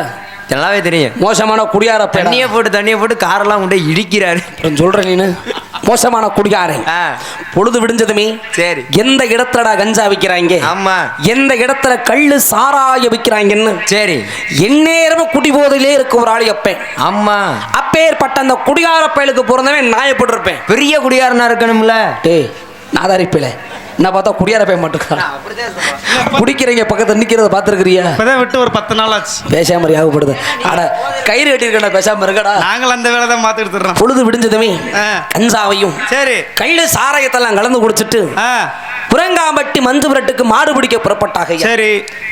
[SPEAKER 3] நல்லாவே தெரியும்.
[SPEAKER 1] மோசமான குடியார
[SPEAKER 3] தண்ணியை போட்டு காரெல்லாம் கொண்டு இடிக்கிறாரு.
[SPEAKER 1] சொல்ற நீனு மோசமான குடியாரன்
[SPEAKER 3] ஆ.
[SPEAKER 1] பொழுது விடிஞ்சதுமே
[SPEAKER 3] சரி
[SPEAKER 1] எந்த இடத்துலடா கஞ்சா விக்கிறாங்க
[SPEAKER 3] ஆமா
[SPEAKER 1] எந்த இடத்துல கள்ளு சாராய விக்கிறாங்கன்னு
[SPEAKER 3] சரி
[SPEAKER 1] எந்நேரமும் குடி போதையிலே இருக்க ஒரு ஆள் எப்பேன்
[SPEAKER 3] ஆமா
[SPEAKER 1] அப்பேற்பட்ட அந்த குடிகார பயலுக்கு பிறந்தவன் நான் எப்படி இருப்பேன்
[SPEAKER 3] பெரிய குடியாரனா இருக்கணும்ல.
[SPEAKER 1] டேய் நாதாரிப்பில நான் பார்த்தா குடியார பையன் மட்டும் குடிக்கிறீங்க பக்கத்துல நிக்கிறத பாத்துருக்கிறியா
[SPEAKER 2] இப்பதான் விட்டு ஒரு 10 நாள் ஆச்சு.
[SPEAKER 1] பேசாம யாகப்படுது அட கயிறு கட்டிருக்கா பேசாம இருக்கடா
[SPEAKER 2] நாங்கள் அந்த வேலை தான் பார்த்துக்கிட்டு இருக்கோம்.
[SPEAKER 1] பொழுது விடிஞ்சதுமே
[SPEAKER 2] ஆ.
[SPEAKER 1] கஞ்சாவையும்
[SPEAKER 2] சரி
[SPEAKER 1] கள்ளு சாராயத்தெல்லாம் கலந்து குடிச்சிட்டு
[SPEAKER 2] ஆ
[SPEAKER 1] புறங்காம்பட்டி மஞ்சு விரட்டுக்கு மாடு பிடிக்க புறப்பட்டாக
[SPEAKER 2] சரி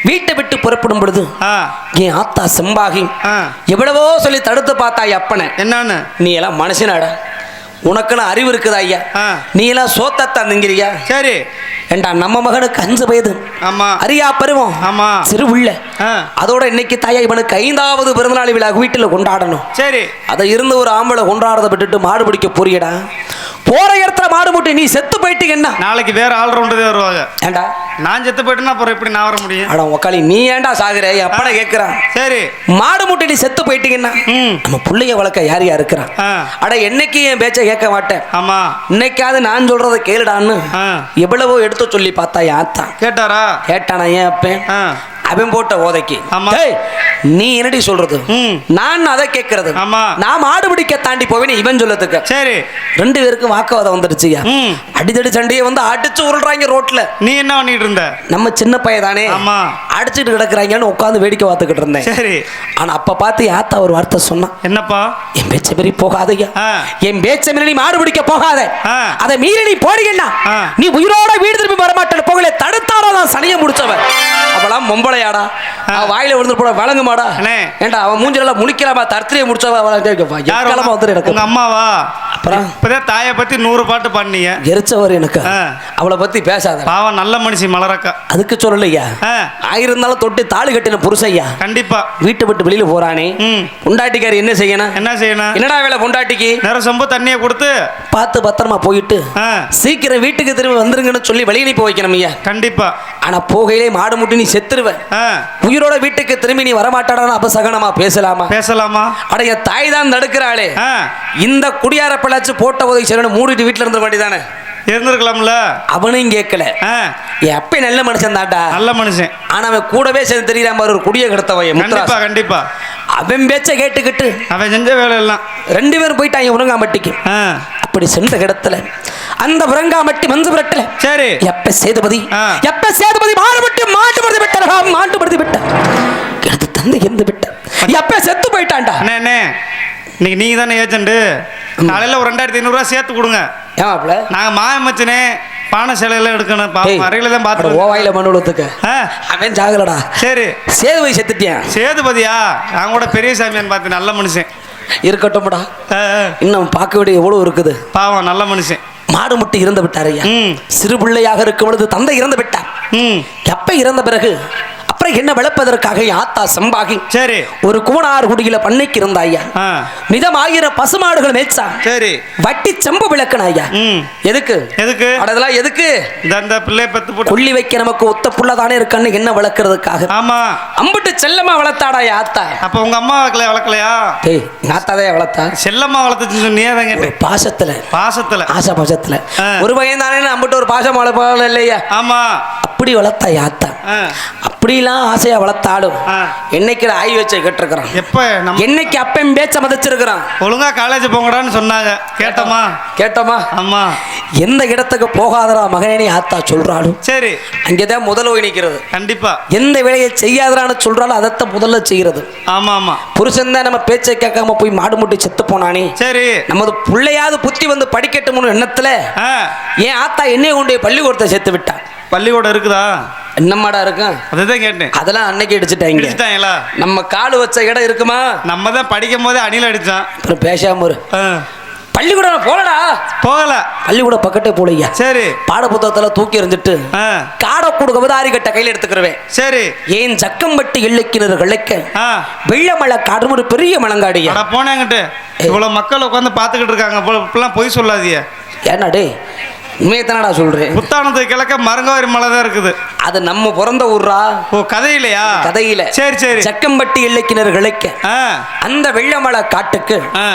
[SPEAKER 1] வீட்டை விட்டு புறப்படும் பொழுது
[SPEAKER 2] ஆ
[SPEAKER 1] என் ஆத்தா செம்பாகி
[SPEAKER 2] ஆ
[SPEAKER 1] எவ்வளவோ சொல்லி தடுத்து பார்த்தா அப்பனை
[SPEAKER 2] என்னன்னு
[SPEAKER 1] நீ எல்லாம் மனுஷனாடா உனக்குன்னு அறிவு இருக்குதா ஐயா
[SPEAKER 2] ஆ.
[SPEAKER 1] நீ எல்லாம் சோத்தத்தான் திங்கிறியா
[SPEAKER 2] சரி
[SPEAKER 1] ஏண்டா நம்ம மகனுக்கு 5 வயது
[SPEAKER 2] ஆமா
[SPEAKER 1] அறியா பருவம்
[SPEAKER 2] ஆமா
[SPEAKER 1] சிறு உள்ள
[SPEAKER 2] ஆ
[SPEAKER 1] அதோட இன்னைக்கு தாயா இவனுக்கு 5வது பிறந்தநாள் விழா வீட்டுல கொண்டாடணும்
[SPEAKER 2] சரி
[SPEAKER 1] அதை இருந்து ஒரு ஆம்பளை கொண்டாடுறத விட்டுட்டு மாடு பிடிக்க போறியடா போற இடத்துல மாடு முட்டி நீ செத்து போயிட்டீங்கன்னா
[SPEAKER 2] நாளைக்கு வேற ஆல்ரவுண்டரே வருவாங்க.
[SPEAKER 1] ஏண்டா
[SPEAKER 2] நான் செத்து போயிட்டேன்னா அப்புறம் எப்படி நான் வர முடியும்?
[SPEAKER 1] அட உக்காளி நீ ஏன்டா சாகுற அப்பட கேட்கிறான்.
[SPEAKER 2] சரி
[SPEAKER 1] மாடு முட்டி நீ செத்து போயிட்டீங்கன்னா நம்ம புள்ளைய வளர்க்க யார் யார் இருக்கிறான்? அட என்னைக்கு என் பேச்சை கேட்க மாட்டேன்.
[SPEAKER 2] ஆமா
[SPEAKER 1] இன்னைக்காவது நான் சொல்றதை கேளுடான்னு
[SPEAKER 2] ஆ.
[SPEAKER 1] எவ்வளவோ எடுத்து சொல்லி பார்த்தா யாத்தான்
[SPEAKER 2] கேட்டாரா?
[SPEAKER 1] கேட்டானா ஏன் அப்பேன்
[SPEAKER 2] ஆ
[SPEAKER 1] அவன் போட்ட ஓதைக்கு
[SPEAKER 2] ஆமா.
[SPEAKER 1] டேய், நீ என்னடி சொல்றது நான் அதை கேட்கறது
[SPEAKER 2] ஆமா.
[SPEAKER 1] நான் மாடு பிடிக்க தாண்டி போவேன்னு இவன் சொல்லதுக்கு
[SPEAKER 2] சரி
[SPEAKER 1] 2 பேருக்கும் வாக்குவாதம் வந்துடுச்சுயா. அடிதடி சண்டையை வந்து அடிச்சு உருள்றாங்க ரோட்ல.
[SPEAKER 2] நீ என்ன பண்ணிட்டு இருந்த?
[SPEAKER 1] நம்ம சின்ன பையன் தானே
[SPEAKER 2] ஆமா
[SPEAKER 1] அடிச்சுட்டு கிடக்குறாங்கன்னு உட்காந்து வேடிக்கை பார்த்துக்கிட்டு இருந்தேன்.
[SPEAKER 2] சரி
[SPEAKER 1] ஆனா அப்ப பார்த்து யாத்தா ஒரு வார்த்தை சொன்னான்.
[SPEAKER 2] என்னப்பா?
[SPEAKER 1] என் பேச்ச மீறி போகாதையா,
[SPEAKER 2] ஆ.
[SPEAKER 1] என் பேச்ச மீறி நீ மாடு பிடிக்க போகாத,
[SPEAKER 2] ஆ.
[SPEAKER 1] அதை மீறி நீ போறீங்கன்னா
[SPEAKER 2] ஆ.
[SPEAKER 1] நீ உயிரோட வீடு திரும்பி வரமாட்டேன்னு போகல தடுத்தாரோ நான் சனியை முடிச்சவன். அவளாம் பொம்பளையாடா, அவன் வாயில விழுந்து போட வழங்குமாடா.
[SPEAKER 2] அண்ணே.
[SPEAKER 1] ஏண்டா அவன் மூஞ்சில முழிக்கலாமா தர்த்திரியை முடிச்சவ
[SPEAKER 2] யார்
[SPEAKER 1] வந்து எனக்கு
[SPEAKER 2] உங்க அம்மாவா?
[SPEAKER 1] அப்புறம்
[SPEAKER 2] இப்பதான் தாயை பத்தி 100 பாட்டு பாடினீங்க.
[SPEAKER 1] எரிச்சவர் எனக்கு.
[SPEAKER 2] ஆ.
[SPEAKER 1] அவளை பத்தி பேசாத.
[SPEAKER 2] பாவம் நல்ல மனுஷி மலரக்கா.
[SPEAKER 1] அதுக்கு சொல்லலையா,
[SPEAKER 2] ஆ.
[SPEAKER 1] ஆயிருந்தாலும் தொட்டு தாலி கட்டின புருஷையா
[SPEAKER 2] கண்டிப்பா
[SPEAKER 1] வீட்டை விட்டு வெளியில போறானே. பொண்டாட்டிக்காரி என்ன செய்யணும்?
[SPEAKER 2] என்ன செய்யணும்?
[SPEAKER 1] என்னடா வேலை பொண்டாட்டிக்கு?
[SPEAKER 2] நேர சொம்பு தண்ணியை கொடுத்து
[SPEAKER 1] பார்த்து பத்திரமா போயிட்டு
[SPEAKER 2] ஆ.
[SPEAKER 1] சீக்கிரம் வீட்டுக்கு திரும்பி வந்துருங்கன்னு சொல்லி வெளியே அனுப்பி வைக்கணும் ஐயா.
[SPEAKER 2] கண்டிப்பா
[SPEAKER 1] ஆனா போகையிலே மாடு முட்டி நீ செத்துருவ.
[SPEAKER 2] ஆ.
[SPEAKER 1] உயிரோட வீட்டுக்கு திரும்பி நீ வரமாட்டாடான்னு அபசகனமா பேசலாமா?
[SPEAKER 2] பேசலாமா?
[SPEAKER 1] அடைய தாய் தான் தடுக்கிறாளே.
[SPEAKER 2] ஆ.
[SPEAKER 1] இந்த குடியார பிள்ளாச்சு போட்ட உதவி செய்யணும் மூடிட்டு வீட்டுல இருந்த வேண்டியதானே.
[SPEAKER 2] இருந்திருக்கலாம்ல.
[SPEAKER 1] அவனையும் கேட்கல.
[SPEAKER 2] ஆ.
[SPEAKER 1] என் அப்ப நல்ல மனுஷன் தாண்டா.
[SPEAKER 2] நல்ல மனுஷன்.
[SPEAKER 1] ஆனா அவன் கூடவே சேர்ந்து தெரியறாம ஒரு குடிய கெடுத்தவன்.
[SPEAKER 2] கண்டிப்பா கண்டிப்பா
[SPEAKER 1] அவன் பேச்ச கேட்டுக்கிட்டு
[SPEAKER 2] அவன் செஞ்ச வேலை எல்லாம்
[SPEAKER 1] 2 பேரும் போயிட்டாங்க உறங்காமட்டிக்கு.
[SPEAKER 2] ஆ.
[SPEAKER 1] அப்படி சென்ற இடத்துல அந்த உறங்காமட்டி மஞ்சு விரட்டல.
[SPEAKER 2] சரி
[SPEAKER 1] எப்ப சேதுபதி
[SPEAKER 2] ஆ.
[SPEAKER 1] எப்ப சேதுபதி மாட்டுபடுத்தி விட்டாரா? மாட்டுபடுத்தி விட்ட எனது தந்தை இருந்து விட்ட எப்ப செத்து போயிட்டான்டா.
[SPEAKER 2] அண்ணே அண்ணே இன்னைக்கு நீங்க தானே ஏஜென்ட். காலையில ஒரு 2500 ரூபா சேர்த்து கொடுங்க.
[SPEAKER 1] ஏமாப்ல
[SPEAKER 2] நாங்க மாயமச்சனே பானை சிலையெல்லாம் எடுக்கணும். பாப்போம் அறையில தான் பார்த்து
[SPEAKER 1] ஓவாயில மண்ணுலத்துக்கு
[SPEAKER 2] ஆ.
[SPEAKER 1] அவன் ஜாகலடா.
[SPEAKER 2] சரி
[SPEAKER 1] சேதுபதி செத்துட்டியான்.
[SPEAKER 2] சேதுபதியா? நான் கூட பெரிய சாமியான்னு பார்த்து நல்ல மனுஷன்.
[SPEAKER 1] இருக்கட்டும்டா,
[SPEAKER 2] ஆ, ஆ.
[SPEAKER 1] இன்னும் பார்க்க வேண்டிய எவ்வளவு இருக்குது.
[SPEAKER 2] பாவம் நல்ல மனுஷன்.
[SPEAKER 1] மாடு முட்டி இறந்து விட்டார் ஐயா.
[SPEAKER 2] ம்.
[SPEAKER 1] சிறு பிள்ளையாக இருக்கும் பொழுது தந்தை இறந்து விட்டார். எப்ப இறந்த பிறகு அப்புறம் என்ன விளப்பதற்காக ஆத்தா சம்பாகி
[SPEAKER 2] சரி
[SPEAKER 1] ஒரு கூடார் குடியில பண்ணைக்கு இருந்த ஐயா.
[SPEAKER 2] ஆ.
[SPEAKER 1] மிதமாகிற பசுமாடுகள் மேய்ச்சா.
[SPEAKER 2] சரி
[SPEAKER 1] வட்டி செம்பு விளக்கணும் ஐயா. எதுக்கு
[SPEAKER 2] எதுக்கு?
[SPEAKER 1] அதெல்லாம் எதுக்கு?
[SPEAKER 2] இந்த பிள்ளை பத்து போட்டு
[SPEAKER 1] கொல்லி வைக்க நமக்கு ஒத்த புள்ளதானே இருக்கான்னு என்ன வளர்க்கறதுக்காக.
[SPEAKER 2] ஆமா
[SPEAKER 1] அம்பிட்டு செல்லமா வளர்த்தாடா ஆத்தா.
[SPEAKER 2] அப்ப உங்க அம்மா வளர்க்கலையா?
[SPEAKER 1] டேய் ஆத்தாதே வளர்த்தா.
[SPEAKER 2] செல்லம்மா வளர்த்துச்சு சொன்னியே தான் கேட்டேன்.
[SPEAKER 1] பாசத்துல
[SPEAKER 2] பாசத்துல
[SPEAKER 1] ஆசை பாசத்துல
[SPEAKER 2] ஆ.
[SPEAKER 1] ஒரு பையன் தானே அம்பிட்டு ஒரு பாசம் வளர்ப்பாள் இல்லையா?
[SPEAKER 2] ஆமா
[SPEAKER 1] அப்படி வளர்த்தா ஆத்தா.
[SPEAKER 2] ஆ.
[SPEAKER 1] அப்படிலாம் ஆசையா வளர்த்தாலும்
[SPEAKER 2] ஆ.
[SPEAKER 1] என்னைக்கு ஆய் வச்ச கேட்டிருக்கிறான்.
[SPEAKER 2] எப்ப நம்ம
[SPEAKER 1] என்னைக்கு அப்பன் பேச்ச மதிச்சிருக்கிறான்.
[SPEAKER 2] ஒழுங்கா காலேஜ் போங்கடான்னு சொன்னாங்க. கேட்டோமா?
[SPEAKER 1] கேட்டோமா?
[SPEAKER 2] ஆமா
[SPEAKER 1] எந்த இடத்துக்கு போகாதரா மகனே ஆத்தா சொல்றாலும்
[SPEAKER 2] சரி
[SPEAKER 1] அங்கேதான் முதல் போய் நிற்கிறது.
[SPEAKER 2] கண்டிப்பா
[SPEAKER 1] எந்த வேலையை செய்யாதரான்னு சொல்றாலும் அதைத்தான் முதல்ல செய்யறது.
[SPEAKER 2] ஆமா ஆமா
[SPEAKER 1] புருஷன் தான் நம்ம பேச்சை கேட்காம போய் மாடு முட்டி செத்து போனானே.
[SPEAKER 2] சரி
[SPEAKER 1] நமது பிள்ளையாவது புத்தி வந்து படிக்கட்டும்னு எண்ணத்துல
[SPEAKER 2] ஆ.
[SPEAKER 1] ஏன் ஆத்தா என்னைய கொண்டு போய் பள்ளிக்கூடத்தை சேர்த்து விட்டான்.
[SPEAKER 2] பள்ளிக்கூடம் இருக்குதா?
[SPEAKER 1] என்னமாடா இருக்கும்?
[SPEAKER 2] அதுதான் கேட்டேன்.
[SPEAKER 1] அதெல்லாம் அன்னைக்கு அடிச்சுட்டாங்க.
[SPEAKER 2] அடிச்சிட்டாங்களா?
[SPEAKER 1] நம்ம காலு வச்ச இடம் இருக்குமா?
[SPEAKER 2] நம்ம தான் படிக்கும் போதே அணில் அடிச்சான்.
[SPEAKER 1] அப்புறம் பேசாம இரு.
[SPEAKER 2] ஆ.
[SPEAKER 1] பள்ளிக்கூடம் போலடா.
[SPEAKER 2] போகல.
[SPEAKER 1] பள்ளிக்கூட பக்கத்தே போலையா?
[SPEAKER 2] சரி.
[SPEAKER 1] பாட புத்தகத்துல தூக்கி எறிஞ்சிட்டு
[SPEAKER 2] ஆ.
[SPEAKER 1] காடை கொடுக்க ஆரி கட்ட கையில எடுத்துக்கிறவேன்.
[SPEAKER 2] சரி.
[SPEAKER 1] ஏன் ஜக்கம்பட்டி எல்லைக்கிணறு கிழக்க
[SPEAKER 2] ஆ.
[SPEAKER 1] வெள்ளமலை காடு ஒரு பெரிய மலங்காடியா.
[SPEAKER 2] அட போனேங்கிட்டு இவ்வளவு மக்கள் உட்காந்து பாத்துக்கிட்டு இருக்காங்க. இப்பெல்லாம் பொய் சொல்லாதீங்க.
[SPEAKER 1] ஏன்னா டே உண்மையத்தானடா சொல்றேன்.
[SPEAKER 2] புத்தானத்துக்கு கிழக்க மருங்காரி மலை தான் இருக்குது.
[SPEAKER 1] அது நம்ம பிறந்த ஊர்ரா.
[SPEAKER 2] ஓ கதையிலையா?
[SPEAKER 1] கதையில.
[SPEAKER 2] சரி சரி.
[SPEAKER 1] ஜக்கம்பட்டி எல்லைக்கிணறு கிழக்க
[SPEAKER 2] ஆ.
[SPEAKER 1] அந்த வெள்ளமலை காட்டுக்கு
[SPEAKER 2] ஆ.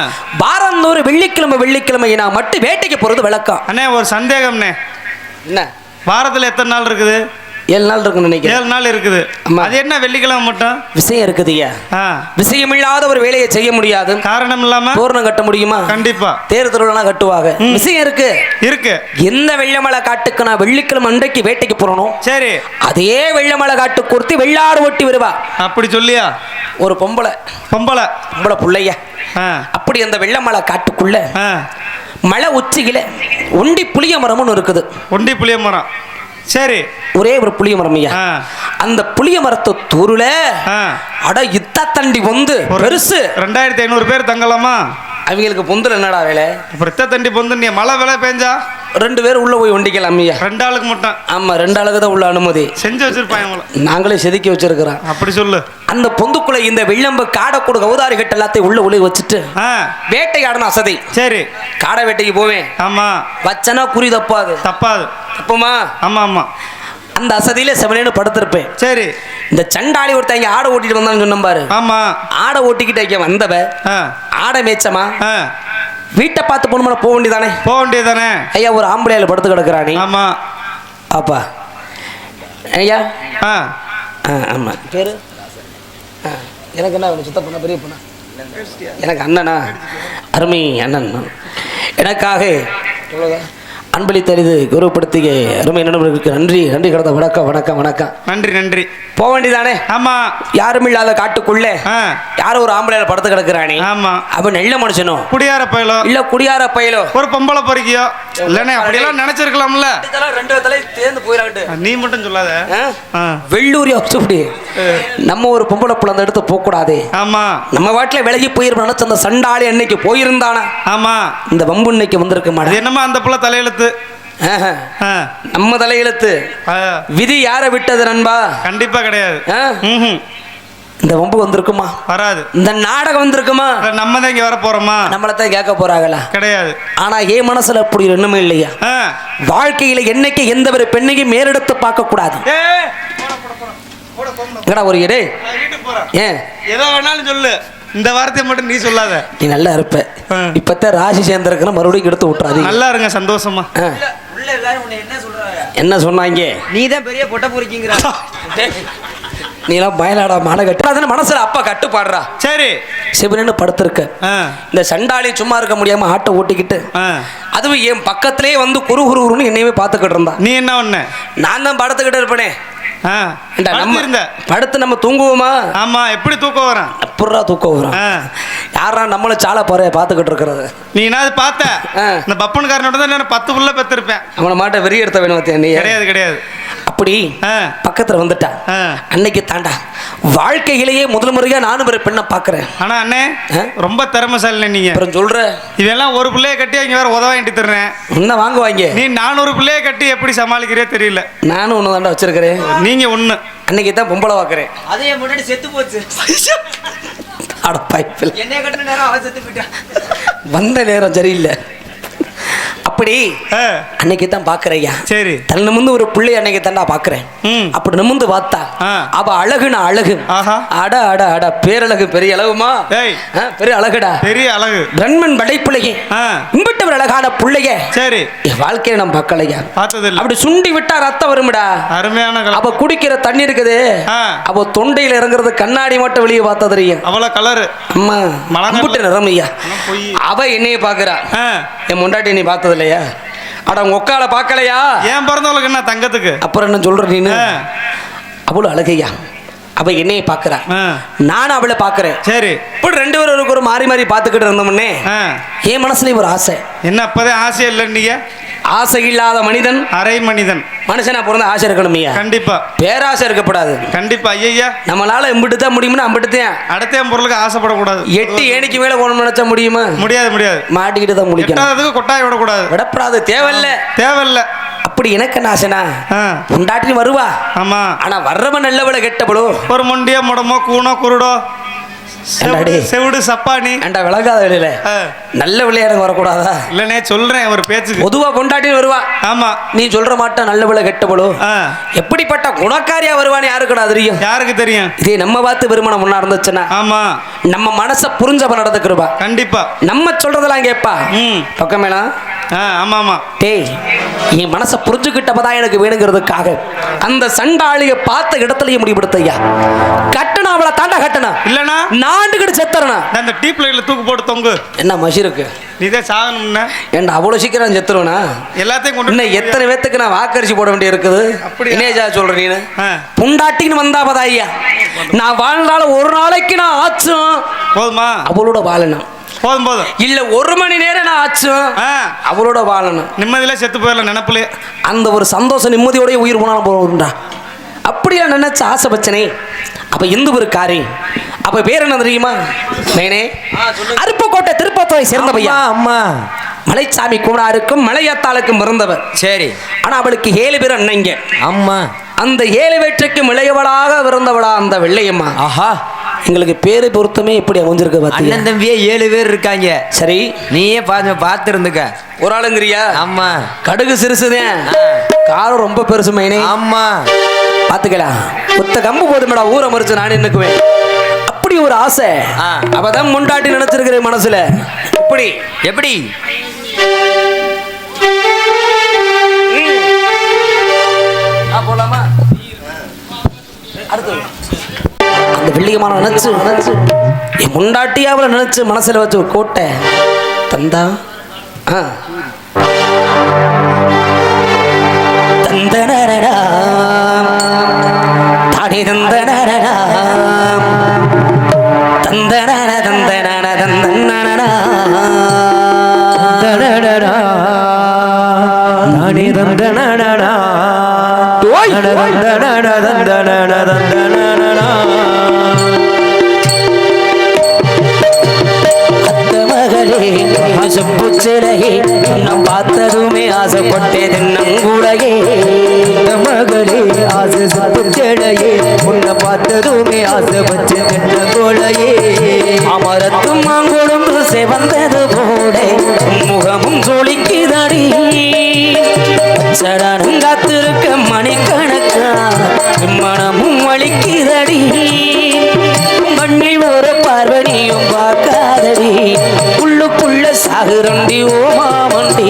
[SPEAKER 1] வாரந்தோறும் வெள்ளிக்கிழமை நான் மட்டும் வேட்டைக்கு போறது விளக்கம்.
[SPEAKER 2] அண்ணே ஒரு சந்தேகம்ண்ணே.
[SPEAKER 1] என்ன
[SPEAKER 2] வாரத்துல எத்தனை நாள் இருக்குது?
[SPEAKER 1] 7 நாள் இருக்குன்னு நினைக்கிறேன்.
[SPEAKER 2] 7 நாள் இருக்குது. அது என்ன வெள்ளிக்கிழமை மட்டும்?
[SPEAKER 1] விஷயம் இருக்குதுயா. விஷயமில்லாத ஒரு வேலையை செய்ய முடியாது.
[SPEAKER 2] காரணம் இல்லாம
[SPEAKER 1] தோரணம் கட்ட முடியுமா?
[SPEAKER 2] கண்டிப்பா.
[SPEAKER 1] தேர் திருவிழா கட்டுவாங்க. விஷயம் இருக்கு.
[SPEAKER 2] இருக்கு.
[SPEAKER 1] எந்த வெள்ளமலை காட்டுக்கு நான் வெள்ளிக்கிழமை அன்றைக்கு வேட்டைக்கு போறணும்.
[SPEAKER 2] சரி.
[SPEAKER 1] அதே வெள்ளமலை காட்டு கொடுத்து வெள்ளாடு ஓட்டி வருவா.
[SPEAKER 2] அப்படி சொல்லியா?
[SPEAKER 1] ஒரு பொம்பளை புள்ளையா. அப்படி அந்த வெள்ளமலை காட்டுக்குள்ள மலை உச்சியில ஒண்டி புளிய மரம்னு இருக்குது.
[SPEAKER 2] ஒண்டி புளிய மரம். சரி.
[SPEAKER 1] ஒரே ஒரு புளிய மரம் ஐயா. அந்த புளிய மரத்தை தூருல அட இத்த தண்டி வந்து பெருசு
[SPEAKER 2] 2500 பேர் தங்கலாமா?
[SPEAKER 1] அவங்களுக்கு பொந்தல் என்னடா வேலை?
[SPEAKER 2] இத்த தண்டி பொந்து நீ மழை வேலை பெஞ்சா
[SPEAKER 1] 2 பேர் உள்ள போய் ஒண்டிக்கலாம் ஐயா.
[SPEAKER 2] 2 ஆளுக்கு மட்டும்.
[SPEAKER 1] ஆமா 2 ஆளுக்கு தான் உள்ள அனுமதி.
[SPEAKER 2] செஞ்சு வச்சிருப்பாங்க.
[SPEAKER 1] நாங்களே செதுக்கி வச்சிருக்கிறோம்.
[SPEAKER 2] அப்படி சொல்லு.
[SPEAKER 1] அந்த பொந்துக்குள்ள இந்த வெள்ளம்பு காடக்கூட கௌதாரி கட்ட எல்லாத்தையும் உள்ள உள்ள வச்சுட்டு வேட்டையாடணும் அசதி.
[SPEAKER 2] சரி.
[SPEAKER 1] காடை வேட்டைக்கு போவேன்.
[SPEAKER 2] ஆமா.
[SPEAKER 1] வச்சனா குறி தப்பாது. தப்புமா?
[SPEAKER 2] ஆமா ஆமா.
[SPEAKER 1] அந்த அசதியில செவனேன்னு படுத்திருப்பேன்.
[SPEAKER 2] சரி.
[SPEAKER 1] இந்த சண்டாளி ஒருத்தங்க ஆடை ஓட்டிட்டு வந்தான்னு சொன்ன பாரு.
[SPEAKER 2] ஆமா.
[SPEAKER 1] ஆடை ஓட்டிக்கிட்ட வந்தவ ஆடை மேய்ச்சமா வீட்டை பார்த்து போகணுமா? போக வேண்டியதானே? ஐயா ஒரு ஆம்பளையில படுத்து கிடக்குறானே.
[SPEAKER 2] ஆமா.
[SPEAKER 1] அப்பா ஐயா. ஆமா. பேரு எனக்கு என்ன சுத்த பண்ண பெரிய பொண்ணா? எனக்கு அண்ணனா? அருமை அண்ணன். எனக்காக அன்பளித்தறிது கௌரவப்படுத்திய அருமை நண்பர்களுக்கு நன்றி கடந்த வணக்கம்.
[SPEAKER 2] நன்றி.
[SPEAKER 1] போக வேண்டியதானே? ஆமா. யாரும் இல்லாத காட்டுக்குள்ள யாரோ ஒரு ஆம்பளையில படுத்து கிடக்குறானே. ஆமா. அப்ப நல்ல மனுஷனோ குடியார பயலோ
[SPEAKER 2] ஒரு பொம்பளை பொறுக்கியோ இல்லனே அப்படியெல்லாம் நினைச்சிருக்கலாம்ல.
[SPEAKER 1] இதெல்லாம் 2 தலை தேர்ந்து போயிராட்டு.
[SPEAKER 2] நீ மட்டும் சொல்லாத.
[SPEAKER 1] வெள்ளூரி அப்படி நம்ம ஒரு பொம்பளை புள்ள அந்த இடத்து போக கூடாது. ஆமா. நம்ம வாட்டில விலகி போயிருப்போம் நினைச்ச அந்த சண்டாளி அன்னைக்கு போயிருந்தானா? ஆமா. இந்த வம்பு இன்னைக்கு வந்திருக்க மாட்டேன்.
[SPEAKER 2] என்னமா அந்த புள்ள தலையெழுத்து?
[SPEAKER 1] நம்ம தலையெழுத்து. விதி யாரை விட்டது நண்பா?
[SPEAKER 2] கண்டிப்பா கிடையாது.
[SPEAKER 1] இந்த வம்பு வந்திருக்குமா? வராது. இந்த நாடகம் வந்திருக்குமா?
[SPEAKER 2] நம்ம தான் இங்க வர போறோமா?
[SPEAKER 1] நம்மளத்தான் கேட்க போறாங்களா?
[SPEAKER 2] கிடையாது.
[SPEAKER 1] ஆனா ஏன் மனசுல அப்படி ஒண்ணுமே இல்லையா? வாழ்க்கையில என்னைக்கு எந்த ஒரு பெண்ணையும் மேலெடுத்து பார்க்க கூடாது. ஒரு இடே ஏன்
[SPEAKER 2] ஏதோ வேணாலும் சொல்லு. இந்த வார்த்தையை மட்டும் நீ சொல்லாத.
[SPEAKER 1] நீ நல்லா இருப்ப. இப்பத்தான் ராசி சேர்ந்திருக்கிற மறுபடியும் எடுத்து விட்டுறாது. நல்லா
[SPEAKER 2] இருங்க சந்தோஷமா.
[SPEAKER 1] என்ன சொன்னாங்க?
[SPEAKER 3] நீ தான் பெரிய பொட்ட பொறிக்கிங்கிற.
[SPEAKER 1] நீலாம் பயனாடா மான கட்டு மனசுல அப்பா கட்டுப்பாடுறா. சரி. சிவனு படுத்திருக்க இந்த சண்டாளி சும்மா இருக்க முடியாம ஆட்டை ஓட்டிக்கிட்டு அதுவும் என் பக்கத்திலே வந்து குறுகுறுன்னு என்னையுமே பார்த்துக்கிட்டு இருந்தா.
[SPEAKER 2] நீ என்ன ஒண்ணு?
[SPEAKER 1] நான் தான் படுத்துக்கிட்டு இருப்பேனே. படுத்து நம்ம தூங்குவோமா? ஆமா. எப்படி தூக்கம் வரும்? அப்புறா தூக்கம் வரும். யாரா நம்மள சாலை பாரு பார்த்துக்கிட்டு இருக்கிறது.
[SPEAKER 2] நீ என்ன பார்த்த? இந்த பப்பன்காரனோட தான் 10 புள்ள பெற்றிருப்பேன்.
[SPEAKER 1] அவனை மாட்ட வெறி எடுத்த வேணும்.
[SPEAKER 2] கிடையாது.
[SPEAKER 1] அப்படி பக்கத்துல வந்துட்டா அன்னைக்கு தாண்டா வாழ்க்கையிலேயே முதல் முறையா நானும் ஒரு பெண்ணை பாக்குறேன்.
[SPEAKER 2] ஆனா அண்ணே ரொம்ப திறமைசாலி நீங்க.
[SPEAKER 1] அப்புறம் சொல்ற
[SPEAKER 2] இதெல்லாம் ஒரு பிள்ளைய கட்டி அங்க வேற உதவ வேண்டி தர்றேன்.
[SPEAKER 1] என்ன வாங்குவாங்க?
[SPEAKER 2] நீ 400 பிள்ளைய கட்டி எப்படி சமாளிக்கிறே தெரியல.
[SPEAKER 1] நானும் ஒண்ணு தாண்டா வச்சிருக்கிறேன்.
[SPEAKER 2] நீங்க ஒண்ணு.
[SPEAKER 1] அன்னைக்கு தான் பொம்பளை பாக்குறேன்.
[SPEAKER 3] அதே முன்னாடி செத்து போச்சு.
[SPEAKER 1] அட பைப்பில்
[SPEAKER 3] என்னைய கட்டின நேரம் அவன் செத்து போயிட்டான்.
[SPEAKER 1] வந்த நேரம் சரியில்லை. அப்படி அன்னைக்கு தான் பாக்குறையா. சரி. தன் நிமிந்து ஒரு பிள்ளை அன்னைக்கு தாண்டா பாக்குறேன். அப்படி நிமிந்து பார்த்தா அவ அழகுனா அழகு. அட அட அட பேரழகு. பெரிய அழகுமா? பெரிய அழகுடா. பெரிய அழகு. பிரண்மன் படைப்புள்ளையே இம்பிட்ட ஒரு அழகான பிள்ளைய. சரி. வாழ்க்கையை நம்ம பார்க்கலையா? பார்த்ததில்லை. அப்படி சுண்டி விட்டா ரத்தம் வரும்டா. அருமையான. அவ குடிக்கிற தண்ணி இருக்குது. அவ தொண்டையில இறங்குறது கண்ணாடி மட்டும் வெளியே பார்த்தா தெரியும். அவ்வளவு கலரு. அம்மா மலம்பிட்ட நிறமையா. அவ என்னைய பாக்குறா. என் முண்டாட்டி நீ பார்த்தது இல்லையா? அட உங்க ஒக்கால பார்க்கலையா?
[SPEAKER 2] ஏன் பிறந்தவளுக்கு என்ன தங்கத்துக்கு?
[SPEAKER 1] அப்புறம் என்ன சொல்ற நீனு? அவ்வளவு அழகையா. அவ என்னைய பாக்குறா,
[SPEAKER 2] ஆ.
[SPEAKER 1] நானும் அவளை பாக்குறேன்.
[SPEAKER 2] சரி.
[SPEAKER 1] இப்படி ரெண்டு பேரும் ஒரு மாறி மாறி பாத்துக்கிட்டு இருந்தோம்னே
[SPEAKER 2] ஆ.
[SPEAKER 1] என் மனசுல ஒரு ஆசை.
[SPEAKER 2] என்ன அப்பதான் ஆசை இல்லை நீங்க?
[SPEAKER 1] ஆசை இல்லாத மனிதன்
[SPEAKER 2] அரை மனிதன்.
[SPEAKER 1] மனுஷனா பிறந்த ஆசை இருக்கணுமையா?
[SPEAKER 2] கண்டிப்பா.
[SPEAKER 1] பேராசை இருக்கக்கூடாது.
[SPEAKER 2] கண்டிப்பா. ஐயா
[SPEAKER 1] நம்மளால எம்பிட்டு தான் முடியும்னா அம்பிட்டுதான்.
[SPEAKER 2] அடுத்த பொருளுக்கு ஆசைப்படக்கூடாது.
[SPEAKER 1] 8 ஏணிக்கு மேல போகணும்னு நினைச்சா முடியுமா?
[SPEAKER 2] முடியாது முடியாது.
[SPEAKER 1] மாட்டிக்கிட்டு தான் முடிக்கணும்.
[SPEAKER 2] எட்டாவதுக்கு கொட்டாய் விடக்கூடாது.
[SPEAKER 1] விடப்படாது, தேவையில்ல.
[SPEAKER 2] தேவையில்ல.
[SPEAKER 1] அப்படி எனக்கு என்ன ஆசைனா,
[SPEAKER 2] ஆ.
[SPEAKER 1] பொண்டாட்டி வருவா.
[SPEAKER 2] ஆமா.
[SPEAKER 1] ஆனா வர்றவன் நல்லவளை கெட்டபடோ,
[SPEAKER 2] ஒரு மொண்டியோ முடமோ கூனோ குருடோ
[SPEAKER 1] ஏண்டாடி?
[SPEAKER 2] செவிடு சப்பானி
[SPEAKER 1] ஏண்டா விளங்காத வெளியில
[SPEAKER 2] ஆ.
[SPEAKER 1] நல்ல விளையாடுங்க வரக்கூடாதா?
[SPEAKER 2] இல்லனே சொல்றேன் ஒரு பேச்சுக்கு.
[SPEAKER 1] பொதுவா பொண்டாட்டி வருவா.
[SPEAKER 2] ஆமா.
[SPEAKER 1] நீ சொல்ற மாட்ட நல்ல விளை கெட்டபடோ,
[SPEAKER 2] ஆ.
[SPEAKER 1] எப்படிப்பட்ட குணக்காரியா வருவான்னு யாருக்குடா தெரியும்?
[SPEAKER 2] யாருக்கு தெரியும்?
[SPEAKER 1] இதே நம்ம பார்த்து வருமானம் முன்னா இருந்துச்சுன்னா,
[SPEAKER 2] ஆமா,
[SPEAKER 1] நம்ம மனசை புரிஞ்சவ நடந்துக்கிறப்பா.
[SPEAKER 2] கண்டிப்பா.
[SPEAKER 1] நம்ம சொல்றதெல்லாம் கேப்பா.
[SPEAKER 2] ம்.
[SPEAKER 1] பக்கமேனா
[SPEAKER 2] ஆமா ஆமா.
[SPEAKER 1] டேய், என் மனசை புரிஞ்சுக்கிட்டப்பதான் எனக்கு வேணுங்கிறதுக்காக அந்த சண்டாளிய பார்த்த இடத்துலயே முடிவெடுத்தையா. கட்டணம் அவளை தாண்டா கட்டணம்
[SPEAKER 2] இல்லனா
[SPEAKER 1] நாண்டுகிட்டு செத்துறனா.
[SPEAKER 2] அந்த டீப் லைட்ல தூக்கு போட்டு தொங்கு.
[SPEAKER 1] என்ன மசி இருக்கு?
[SPEAKER 2] நீதே சாகணும்னா
[SPEAKER 1] ஏண்டா அவ்வளவு சீக்கிரம் செத்துருவனா?
[SPEAKER 2] எல்லாத்தையும் கொண்டு
[SPEAKER 1] இன்னும் எத்தனை பேத்துக்கு நான் வாக்கரிசி போட வேண்டிய இருக்குது.
[SPEAKER 2] அப்படியா?
[SPEAKER 1] என்னேஜா சொல்ற நீனு?
[SPEAKER 2] ஆ.
[SPEAKER 1] புண்டாட்டின்னு வந்தாபதா ஐயா, நான் வாழ்ந்தாலும் ஒரு நாளைக்கு நான் ஆச்சும்
[SPEAKER 2] போதுமா?
[SPEAKER 1] அவளோட வாழணும்.
[SPEAKER 2] போதும் போதும்.
[SPEAKER 1] இல்ல 1 மணி நேரம் நான் ஆச்சும்
[SPEAKER 2] ஆ.
[SPEAKER 1] அவளோட வாழணும்.
[SPEAKER 2] நிம்மதியில செத்து போயிடலாம் நினைப்புல.
[SPEAKER 1] அந்த ஒரு சந்தோஷம் நிம்மதியோடய உயிர் போனாலும் போகும்டா. அப்படியா நினைச்ச ஆசை பச்சனை. அப்ப இந்து ஒரு காரி. அப்ப பேர் என்ன தெரியுமா? மேனே அருப்புக்கோட்டை திருப்பத்துறை சேர்ந்த பையா.
[SPEAKER 3] அம்மா
[SPEAKER 1] மலைச்சாமி கூடாருக்கும் மலையாத்தாளுக்கும் பிறந்தவர்.
[SPEAKER 3] சரி.
[SPEAKER 1] ஆனா அவளுக்கு 7 பேர் அண்ணங்க.
[SPEAKER 3] அம்மா
[SPEAKER 1] அந்த 7 பேற்றுக்கும் இளையவளாக பிறந்தவளா அந்த வெள்ளையம்மா.
[SPEAKER 3] ஆஹா,
[SPEAKER 1] எங்களுக்கு பேரு பொருத்தமே எப்படி அமைஞ்சிருக்கு பாத்தீங்க.
[SPEAKER 3] அண்ணன் தம்பியே 7 பேர் இருக்காங்க.
[SPEAKER 1] சரி,
[SPEAKER 3] நீயே பார்த்து இருந்துக்க.
[SPEAKER 1] ஒரு ஆளுங்கிறியா?
[SPEAKER 3] ஆமா.
[SPEAKER 1] கடுகு சிறுசுதான், காரம் ரொம்ப பெருசு மைனே.
[SPEAKER 3] ஆமா,
[SPEAKER 1] பாத்துக்கலாம். ஒத்த கம்பு போதுமேடா, ஊரை மறிச்சு நான் நின்னுக்குவேன். அப்படி ஒரு ஆசை. அவதான் முண்டாட்டி நினைச்சிருக்கிறேன் மனசுல. எப்படி
[SPEAKER 3] எப்படி?
[SPEAKER 1] போலாமா? அடுத்து அந்த வெள்ளியமான நினைச்சு என் முண்டாட்டியாவல நினைச்சு மனசுல வச்சு ஒரு கோட்டை தந்தா. தந்தனரடா தாடி தந்தனரடா தந்தனர தந்தனர தந்தனரடா தந்தனரடா தாடி தந்தனரடா தந்தனர தந்தனர தந்தனரடா. அத்த மகளே ஆசைப்புச்சிலையே, நான் பார்த்ததுமே ஆசைப்பட்டே தென்னங்கூடையே. மகளே ஆசைப்புச்சிலையே, உன்னை பார்த்ததுமே ஆசைப்பட்டு தென்னங்கூடையே. அமரத்தும் மாங்கொழும்பு செவந்தது போட முகமும் சொலிக்குதடி. சடனம் காத்திருக்க மணிக்கணக்கா மனமும் வலிக்குதடி. மண்ணில் ஒரு பார்வனியும் பார்க்காதடி, உள்ளுக்குள்ள சாகுரண்டி ஓமாமண்டி.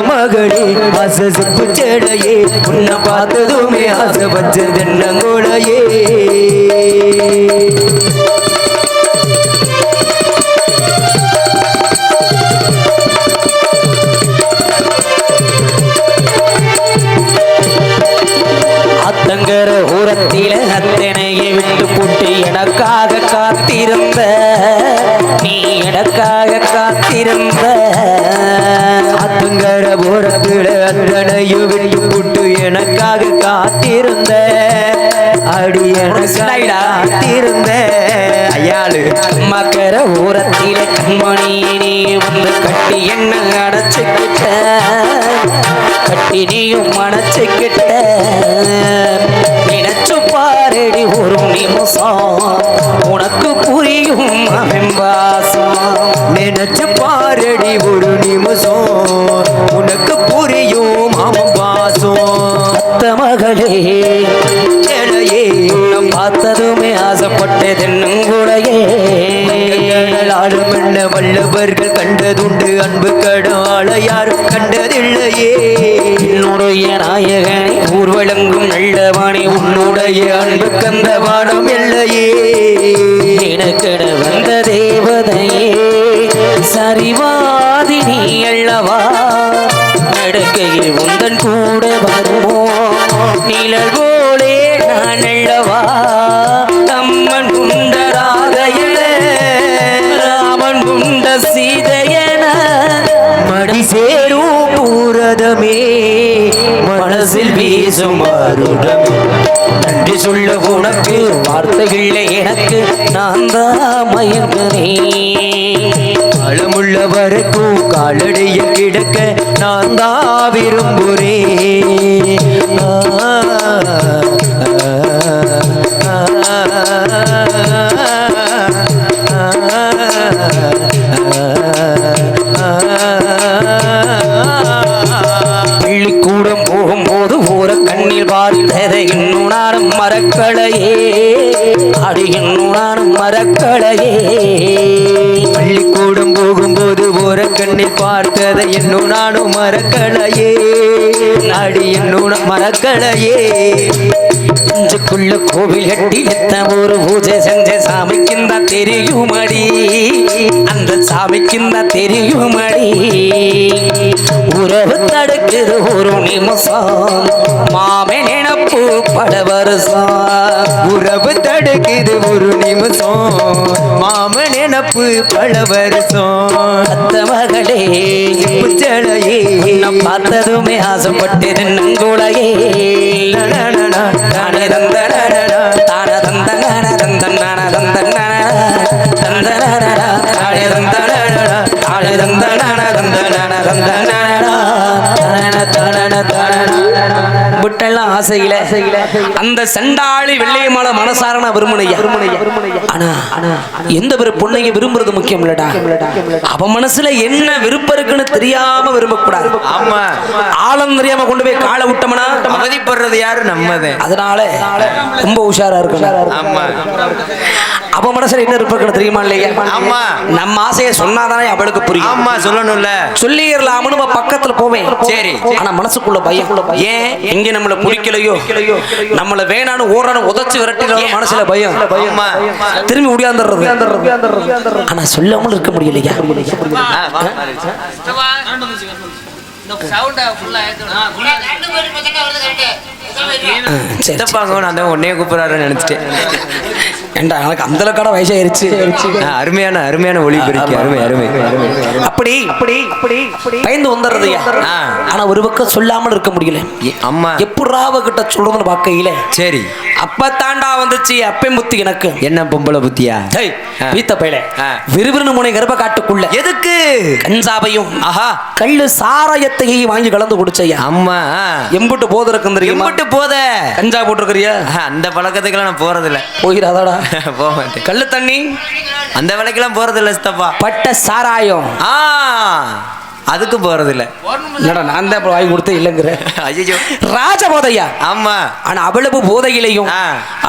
[SPEAKER 1] மகளே ஆசைப்பு செடையே, உன்னை பார்த்ததுமே ஆசை வச்சு தென்னங்கோடையே. அத்தங்கர ஊரத்தில அத்தனையை விட்டு போட்டு எனக்காக காத்திருந்த, நீ எனக்காக காத்திருந்த. அத்தங்கர ஊரத்தில அத்தனையும் விட்டு போட்டு எனக்காக காத்திருந்த, அடி எனக்காக காத்திருந்த. ஐயாளு மக்கர ஊரத்தில கண்மணியை நீ வந்து கட்டி என்ன அடைச்சுக்கிட்ட, கட்டி நீயும் மனச்சுக்கிட்ட. நினைச்சு பாரடி ஒரு நிமிஷம், உனக்கு புரியும் அமெம்பாசம். நினைச்சு பாரடி ஒரு நிமிஷம், உனக்கு புரியும் அமெம்பாசம். அத்த மகளே இளையே, நான் பார்த்ததுமே ஆசைப்பட்டே தென்னங்குடையே. ஆளும் என்ன வல்லவர்கள் கண்டதுண்டு, அன்பு கடவுளை யாரும் கண்டதில்லையே. என்னுடைய நாயகனை ஊர்வலங்கும் நல்லவாணி, உன்னுடைய அன்பு கந்த பாடம் இல்லையே. எனக்கெட வந்த தேவதையே சரிவாதி நீ அல்லவா. நடக்கையில் உந்தன் கூட வருமோ நிழல் போலே நான் அல்லவா நம்மன் உண்ட ராதையன ராமன் உண்ட சீதையன
[SPEAKER 3] மடி சேரும் பூரதமே மனசில் வீசும் மாறுடமே நன்றி சொல்ல உனக்கு
[SPEAKER 1] வார்த்தைகள் எனக்கு நான் தான் மயங்குறேன்
[SPEAKER 3] காலமுள்ள வரைக்கும் காலடிய கிடக்க நான் தான் விரும்புறேன்
[SPEAKER 1] பள்ளிக்கூடம் போகும்போது ஊர கண்ணில் பார்த்ததை இன்னும் நானும் மறக்கலையே அடி இன்னும் நானும் மறக்கலையே
[SPEAKER 3] பள்ளிக்கூடம் போகும்போது ஓர கண்ணில் பார்த்ததை இன்னும் நானும் மறக்கலையே அடி இன்னும் மறக்கலையே
[SPEAKER 1] நெஞ்சுக்குள்ள கோவில் கட்டி எத்தனை ஒரு பூஜை செஞ்ச சாமிக்கும் தான் தெரியுமடி அந்த சாமிக்கும் தான் தெரியுமடி உறவு தடுக்குது ஒரு நிமிஷம் மாமே நினப்பு பட வருஷம்
[SPEAKER 3] உறவு தடுக்குது ஒரு நிமிஷம் மாம நினப்பு பல வருஷம்
[SPEAKER 1] அத்த மகளே
[SPEAKER 3] புச்சலையே
[SPEAKER 1] நான் பார்த்ததுமே ஆசைப்பட்டது நங்குளையே தானே தந்தன தான தந்தன தந்தன தந்தன தந்தன தானே தந்தன தானே தந்தன தந்தன தந்தன விட்டெல்லாம் ஆசையில அந்த சண்டாளி வெள்ளையமால மனசாரண விரும்பனையா ஆனா எந்த ஒரு பொண்ணையும் விரும்புறது முக்கியம் இல்லடா அவ மனசுல என்ன விருப்பம் இருக்குன்னு தெரியாம விரும்பக்கூடாது
[SPEAKER 3] ஆமா
[SPEAKER 1] ஆழம் தெரியாம கொண்டு போய் காலை விட்டோம்னா
[SPEAKER 3] அவதிப்படுறது யாரு நம்மதே
[SPEAKER 1] அதனால ரொம்ப உஷாரா இருக்கணும்
[SPEAKER 3] ஆமா
[SPEAKER 1] அவ மனசுல என்ன இருப்பது தெரியுமா இல்லையா
[SPEAKER 3] ஆமா
[SPEAKER 1] நம்ம ஆசையை சொன்னாதானே அவளுக்கு புரியும்
[SPEAKER 3] ஆமா சொல்லணும்ல
[SPEAKER 1] சொல்லிடலாம்னு நம்ம பக்கத்துல போவேன்
[SPEAKER 3] சரி
[SPEAKER 1] ஆனா மனசுக்குள்ள பயம் ஏன் எங்க நம்மள பிடிக்கலையோ நம்மள வேணான்னு ஓரான உதச்சு விரட்டின மனசுல பயம்
[SPEAKER 3] ஆமா
[SPEAKER 1] திரும்பி முடியாந்துடுறது ஆனா சொல்லாமல் இருக்க முடியலையா
[SPEAKER 3] அந்த உன்னைய கூப்பிடுறாருன்னு நினைச்சிட்டேன்
[SPEAKER 1] ஏண்டா எனக்கு அந்த அளவுக்கான வயசாயிருச்சு
[SPEAKER 3] அருமையான அருமையான ஒளி பெருக்கி அருமை அருமை
[SPEAKER 1] அப்படி பயந்து வந்துடுறதையா ஆனா ஒரு பக்கம் சொல்லாமல் இருக்க முடியல
[SPEAKER 3] அம்மா
[SPEAKER 1] எப்படாவ கிட்ட சொல்றதுன்னு பார்க்கையில
[SPEAKER 3] சரி
[SPEAKER 1] அப்பத்தாண்டா வந்துச்சு அப்பே முத்து எனக்கு
[SPEAKER 3] என்ன பொம்பளை புத்தியா
[SPEAKER 1] வீத்த பையல விறுவிறுன்னு முனை கர்ப்ப காட்டுக்குள்ள
[SPEAKER 3] எதுக்கு
[SPEAKER 1] கஞ்சாவையும்
[SPEAKER 3] ஆஹா
[SPEAKER 1] கள்ளு சாராயத்தையும் வாங்கி கலந்து குடிச்சையா
[SPEAKER 3] அம்மா
[SPEAKER 1] எம்புட்டு போத இருக்கும் தெரியும்
[SPEAKER 3] எம்புட்டு போத
[SPEAKER 1] கஞ்சா போட்டிருக்கிறியா
[SPEAKER 3] அந்த பழக்கத்துக்கெல்லாம் நான் போறதில்ல
[SPEAKER 1] போகிறாதாடா
[SPEAKER 3] போக மாட்டேன்
[SPEAKER 1] கள்ளு தண்ணி
[SPEAKER 3] அந்த விலைக்கெல்லாம் போறதில்ல சித்தப்பா
[SPEAKER 1] பட்ட சாராயம்
[SPEAKER 3] அதுக்கு போறதில்ல
[SPEAKER 1] என்னடா நான் தான் வாங்கி கொடுத்தேன் இல்லைங்கிற
[SPEAKER 3] ஐயோ
[SPEAKER 1] ராஜ போதையா
[SPEAKER 3] ஆமா
[SPEAKER 1] ஆனா அவ்வளவு போதையிலையும்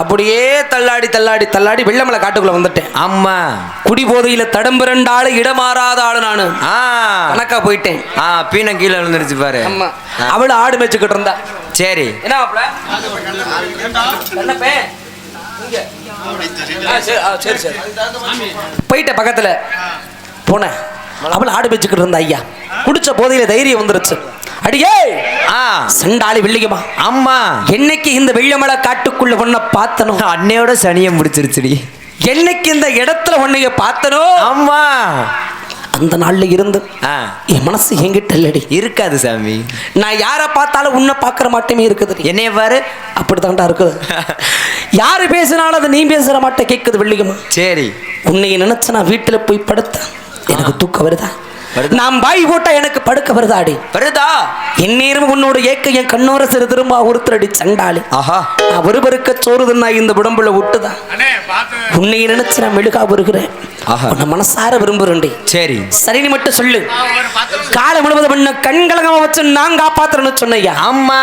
[SPEAKER 1] அப்படியே தள்ளாடி தள்ளாடி தள்ளாடி வெள்ளமலை காட்டுக்குள்ள வந்துட்டேன்
[SPEAKER 3] அம்மா
[SPEAKER 1] குடி போதையில தடம்பிரண்ட ஆளு இடமாறாத ஆளு நானு கணக்கா போயிட்டேன்
[SPEAKER 3] பீன கீழே விழுந்துருச்சு பாரு
[SPEAKER 1] ஆமா அவளு ஆடு மேய்ச்சிக்கிட்டு இருந்தா
[SPEAKER 3] சரி
[SPEAKER 1] என்ன போயிட்ட பக்கத்துல போன அவள் ஆடு மேய்ச்சிக்கிட்டு இருந்தா ஐயா குடிச்ச போதையில தைரியம் வந்துருச்சு அடியே சண்டாளி வெள்ளியம்மா
[SPEAKER 3] அம்மா
[SPEAKER 1] என்னைக்கு இந்த வெள்ளமலை காட்டுக்குள்ள ஒன்ன பார்த்தனோ
[SPEAKER 3] அன்னையோட சனியம் முடிச்சிருச்சுடி
[SPEAKER 1] என்னைக்கு இந்த இடத்துல உன்னைய பார்த்தனோ
[SPEAKER 3] அம்மா
[SPEAKER 1] அந்த நாள்ல இருந்து என் மனசு என்கிட்ட இல்லடி
[SPEAKER 3] இருக்காது சாமி
[SPEAKER 1] நான் யாரை பார்த்தாலும் உன்னை பார்க்கற மாட்டேமே இருக்குது
[SPEAKER 3] என்னைய பாரு
[SPEAKER 1] அப்படித்தான்டா இருக்குது யாரு பேசினாலும் அதை நீ பேசுற மாட்டே கேட்குது வெள்ளியம்மா
[SPEAKER 3] சரி
[SPEAKER 1] உன்னை நினைச்சு நான் வீட்டுல போய் படுத்தேன் எனக்கு தூக்கம் வருதா நாம் வாய் போட்டா எனக்கு படுக்க வருதாடி
[SPEAKER 3] வருதா
[SPEAKER 1] எந்நேரம் உன்னோட ஏக்க என் கண்ணோர சிறு திரும்ப ஒருத்தரடி சண்டாளி நான் ஒருவருக்க சோறுதுன்னா இந்த உடம்புல விட்டுதான் உன்னை நினைச்சு நான் மெழுகா வருகிறேன் உன்னை மனசார விரும்புறேன்டி
[SPEAKER 3] சரி
[SPEAKER 1] சரி நீ மட்டும் சொல்லு காலை முழுவதும் பண்ண கண்கலகமா வச்சு நான் காப்பாத்துறேன்னு சொன்னையா
[SPEAKER 3] அம்மா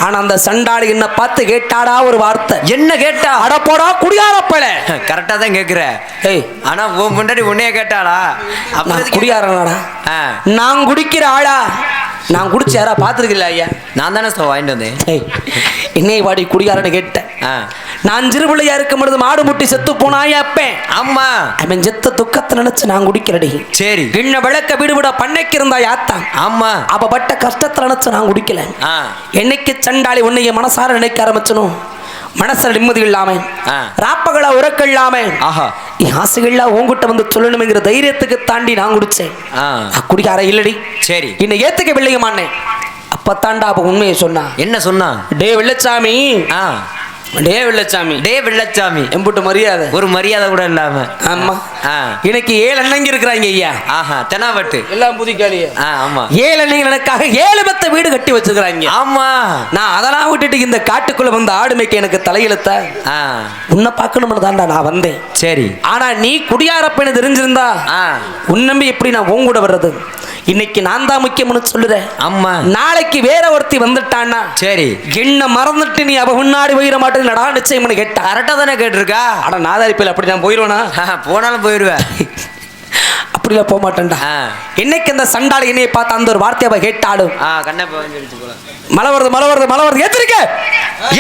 [SPEAKER 1] ஆனா அந்த சண்டாளி என்ன பார்த்து கேட்டாடா ஒரு வார்த்தை
[SPEAKER 3] என்ன கேட்டா
[SPEAKER 1] அடப்போடா குடியாரப்பல
[SPEAKER 3] கரெக்டா தான் கேக்குற ஆனா உன் முன்னாடி உன்னைய கேட்டாளா
[SPEAKER 1] குடியாரனாடா நான் குடிக்கிற ஆளா நான் குடிச்ச யாரா பாத்துருக்கல ஐயா
[SPEAKER 3] நான் தானே வாங்கிட்டு வந்தேன்
[SPEAKER 1] என்னை வாடி குடியாரன்னு கேட்டேன் நான் சிறுபிள்ளையா இருக்கும் பொழுது மாடு முட்டி செத்து போனாயா அப்பேன்
[SPEAKER 3] அம்மா
[SPEAKER 1] அவன் செத்த துக்கத்தை நினைச்சு நான் குடிக்கிறடி
[SPEAKER 3] சரி
[SPEAKER 1] இன்ன விளக்க விடுவிட பண்ணைக்கு இருந்தா யாத்தான்
[SPEAKER 3] ஆமா
[SPEAKER 1] அப்ப பட்ட கஷ்டத்தை நினைச்சு நான் குடிக்கல என்னைக்கு சண்டாளி உன்னைய மனசார நினைக்க ஆரம்பிச்சனும் மனசுல நிம்மதி இல்லாம
[SPEAKER 3] ஆ.
[SPEAKER 1] ராப்பகலா உறக்க இல்லாம
[SPEAKER 3] ஆஹா
[SPEAKER 1] என் ஆசைகள்லாம் உங்ககிட்ட வந்து சொல்லணுங்கிற தைரியத்துக்கு தாண்டி நான் குடிச்சேன்.
[SPEAKER 3] ஆ
[SPEAKER 1] நான் குடிக்கார இல்லடி,
[SPEAKER 3] சரி
[SPEAKER 1] என்னை ஏத்துக்க வெள்ளையமானேன். அப்பத்தாண்டா அப்ப உண்மையை சொன்னா.
[SPEAKER 3] என்ன சொன்னா?
[SPEAKER 1] டே வெள்ளச்சாமி,
[SPEAKER 3] ஆ
[SPEAKER 1] டே வெள்ளச்சாமி,
[SPEAKER 3] டே வெள்ளச்சாமி,
[SPEAKER 1] எம்புட்டு மரியாதை,
[SPEAKER 3] ஒரு மரியாதை கூட இல்லாம.
[SPEAKER 1] ஆமா
[SPEAKER 3] ஆ
[SPEAKER 1] எனக்கு 7 அண்ணங்க இருக்கிறாங்க ஐயா.
[SPEAKER 3] ஆஹா தெனாவட்டு
[SPEAKER 1] எல்லாம் புதிக்காளிய.
[SPEAKER 3] ஆமா
[SPEAKER 1] 7 அண்ணங்க எனக்காக 7 பத்த வீடு கட்டி வச்சிருக்காங்க.
[SPEAKER 3] ஆமா
[SPEAKER 1] நான் அதெல்லாம் விட்டுட்டு இந்த காட்டுக்குள்ள வந்து ஆடு மேய்க்க எனக்கு தலையெழுத்த.
[SPEAKER 3] ஆ
[SPEAKER 1] உன்னை பார்க்கணும்னு தான்டா நான் வந்தேன்.
[SPEAKER 3] சரி
[SPEAKER 1] ஆனா நீ குடியாரப்பேன்னு தெரிஞ்சிருந்தா
[SPEAKER 3] ஆ
[SPEAKER 1] உன்னம்பி எப்படி நான் உன் கூட வர்றது? இன்னைக்கு நான் தான் முக்கியம்னு சொல்லுறேன்.
[SPEAKER 3] அம்மா
[SPEAKER 1] நாளைக்கு வேற ஒருத்தி வந்துட்டான்னா
[SPEAKER 3] சரி
[SPEAKER 1] என்ன மறந்துட்டு நீ அவ முன்னாடி போயிட மாட்டேன்னு நடா நிச்சயம் கேட்டா.
[SPEAKER 3] கரெக்டா தானே கேட்டிருக்கா?
[SPEAKER 1] ஆனா நாதாரிப்பில் அப்படி நான் போயிடுவேனா?
[SPEAKER 3] போனாலும் போயிடுவேன்.
[SPEAKER 1] அப்படிலாம் போக மாட்டேன்டா. என்னைக்கு அந்த சண்டாளி என்னைய பார்த்து அந்த ஒரு வார்த்தையை அவ கேட்டாலும்
[SPEAKER 3] கண்ணப்ப வந்துடுச்சு போல.
[SPEAKER 1] மழை வருது மழை வருது மழை வருது ஏத்திருக்க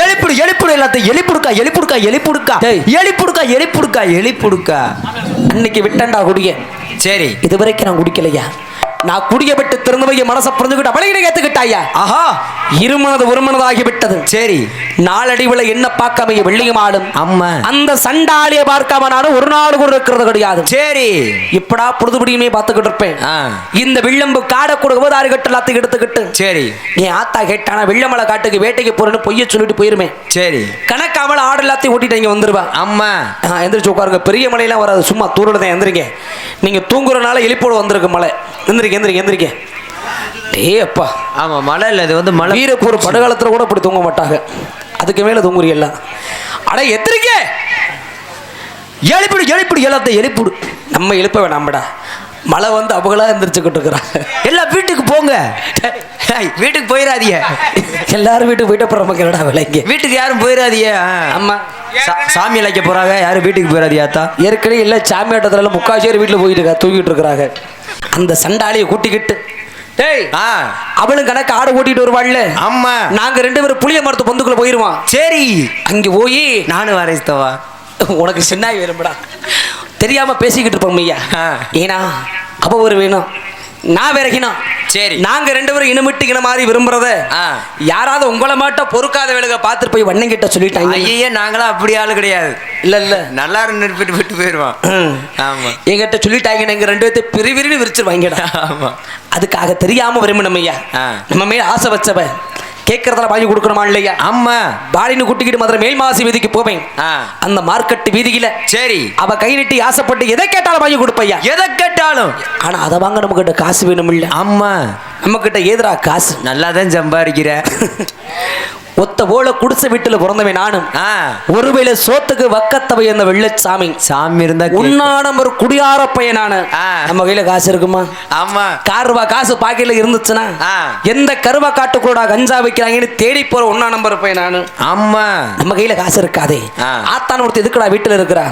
[SPEAKER 3] எலிப்புடு எலிப்புடு எல்லாத்தையும் எலிப்புடுக்கா எலிப்புடுக்கா எலிப்புடுக்கா எலிப்புடுக்கா எலிப்புடுக்கா எலிப்புடுக்கா.
[SPEAKER 1] அன்னைக்கு விட்டேன்டா குடிய.
[SPEAKER 3] சரி
[SPEAKER 1] இது வரைக்கும் நான் குடிக்கலையா. நான் குடியப்பட்டு திறந்தவைய மனசை புரிஞ்சுக்கிட்டு அவளையிட ஏத்துக்கிட்டாயா.
[SPEAKER 3] ஆஹா
[SPEAKER 1] இருமனது ஒருமனதாகி விட்டது.
[SPEAKER 3] சரி
[SPEAKER 1] நாளடிவுல என்ன பார்க்காம வெள்ளியும் ஆடும்.
[SPEAKER 3] அம்மா
[SPEAKER 1] அந்த சண்டாளிய பார்க்காம நானும் ஒரு நாள் கூட இருக்கிறது கிடையாது.
[SPEAKER 3] சரி
[SPEAKER 1] இப்படா பொழுதுபடியுமே பார்த்துக்கிட்டு இருப்பேன். இந்த வில்லம்பு காடை கூட உபதாரி கட்டு எல்லாத்தையும் எடுத்துக்கிட்டு
[SPEAKER 3] சரி
[SPEAKER 1] என் ஆத்தா கேட்டானா வெள்ளமலை காட்டுக்கு வேட்டைக்கு போறேன்னு பொய்ய சொல்லிட்டு போயிருமே.
[SPEAKER 3] சரி
[SPEAKER 1] கணக்காமல ஆடு எல்லாத்தையும் ஓட்டிட்டு இங்க வந்துருவா.
[SPEAKER 3] அம்மா
[SPEAKER 1] எந்திரிச்சு உட்காருங்க. பெரிய மலையெல்லாம் வராது, சும்மா தூரல தான் எந்திரிங்க. நீங்க தூங்குறனால எலிப்போடு வந்திருக்கு மலை. எந்திரிக்க எந்திரிக்க எந்திரிக்க. டேய் அப்பா
[SPEAKER 3] ஆமா மழை இல்ல, இது வந்து மழை.
[SPEAKER 1] வீரப்பூர் படுகாலத்துல கூட அப்படி தூங்க மாட்டாங்க, அதுக்கு மேல தூங்குறீல்ல. அட எத்திரிக்க
[SPEAKER 3] எலிப்புடு எலிப்புடு எல்லாத்தையும் எலிப்புடு.
[SPEAKER 1] நம்ம எழுப்ப வேணாம்டா, மழை வந்து அவங்களா எந்திரிச்சுக்கிட்டு இருக்கிறாங்க.
[SPEAKER 3] எல்லாம் வீட்டுக்கு போங்க. வீட்டுக்கு போயிடாதீங்க.
[SPEAKER 1] எல்லாரும் வீட்டுக்கு போயிட்டு அப்புறம் நமக்கு என்னடா விலைங்க.
[SPEAKER 3] வீட்டுக்கு யாரும் போயிடாதீங்க.
[SPEAKER 1] ஆமா
[SPEAKER 3] சாமி அழைக்க போறாங்க, யாரும் வீட்டுக்கு போயிடாதியாத்தா.
[SPEAKER 1] ஏற்கனவே இல்லை சாமியாட்டத்துல முக்கால் வீட்டுல போயிட்டு தூங்கிட்டு இருக்கிறாங்க. அந்த சண்டாளியை கூட்டிக்கிட்டு டேய் அவளும் கணக்கு ஆடு ஓட்டிட்டு வருவாள்ல.
[SPEAKER 3] ஆமா
[SPEAKER 1] நாங்க 2 பேரும் புளிய மரத்து பொந்துக்குள்ள போயிருவான்.
[SPEAKER 3] சரி
[SPEAKER 1] அங்க போய்
[SPEAKER 3] நானும் வரேன்வா.
[SPEAKER 1] உனக்கு சின்னாய் வேணும்டா, தெரியாம பேசிக்கிட்டு இருப்போம் ஐயா. ஏன்னா அவ ஒரு வேணும், நான் விறகினோம்.
[SPEAKER 3] சரி
[SPEAKER 1] நாங்க 2 பேரும் இனமிட்டு மாதிரி விரும்புறத யாராவது உங்களை மாட்ட பொறுக்காத வேலைக பார்த்துட்டு போய் வண்ணங்கிட்ட சொல்லிட்டாங்க.
[SPEAKER 3] ஐயே நாங்களாம் அப்படி ஆளு கிடையாது.
[SPEAKER 1] இல்ல இல்ல
[SPEAKER 3] நல்லா நிறுத்திட்டு விட்டு போயிருவான். ஆமா
[SPEAKER 1] எங்கிட்ட சொல்லிட்டாங்க, எங்க 2 பேர்த்து பிரிவிரின்னு விரிச்சிருவாங்கடா.
[SPEAKER 3] ஆமா
[SPEAKER 1] அதுக்காக தெரியாம விரும்பணும் ஐயா. நம்ம மேல ஆசை வச்சவ கேட்கறதுல வாங்கி கொடுக்கணுமா இல்லையா?
[SPEAKER 3] ஆமா
[SPEAKER 1] பாடின்னு கூட்டிக்கிட்டு மதுரை மேல் மாசி வீதிக்கு போவேன். அந்த மார்க்கெட் வீதியில
[SPEAKER 3] சரி
[SPEAKER 1] அவ கை நீட்டி ஆசைப்பட்டு எதை கேட்டாலும் வாங்கி கொடுப்பையா.
[SPEAKER 3] எதை கேட்டாலும்.
[SPEAKER 1] ஆனா அதை வாங்க நம்ம கிட்ட காசு வேணும் இல்ல.
[SPEAKER 3] ஆமா
[SPEAKER 1] நம்ம கிட்ட ஏதுரா காசு.
[SPEAKER 3] நல்லாதான் சம்பாதிக்கிற.
[SPEAKER 1] ஒத்த போல குடிசை வீட்டுல பிறந்தவன் நானும். ஒருவேளை சோத்துக்கு வக்கத்தவை அந்த வெள்ளச்சாமி
[SPEAKER 3] சாமி இருந்தா
[SPEAKER 1] உன்னான ஒரு குடியார பையனான நம்ம கையில காசு இருக்குமா?
[SPEAKER 3] ஆமா
[SPEAKER 1] காருவா காசு பாக்கெட்ல இருந்துச்சுன்னா எந்த கருவா காட்டு கூட கஞ்சா வைக்கிறாங்கன்னு தேடி போற ஒன்னா நம்பர் பையன் நானு.
[SPEAKER 3] ஆமா
[SPEAKER 1] நம்ம கையில காசு இருக்காதே. ஆத்தான ஒருத்தர் எதுக்குடா வீட்டுல இருக்கிறா,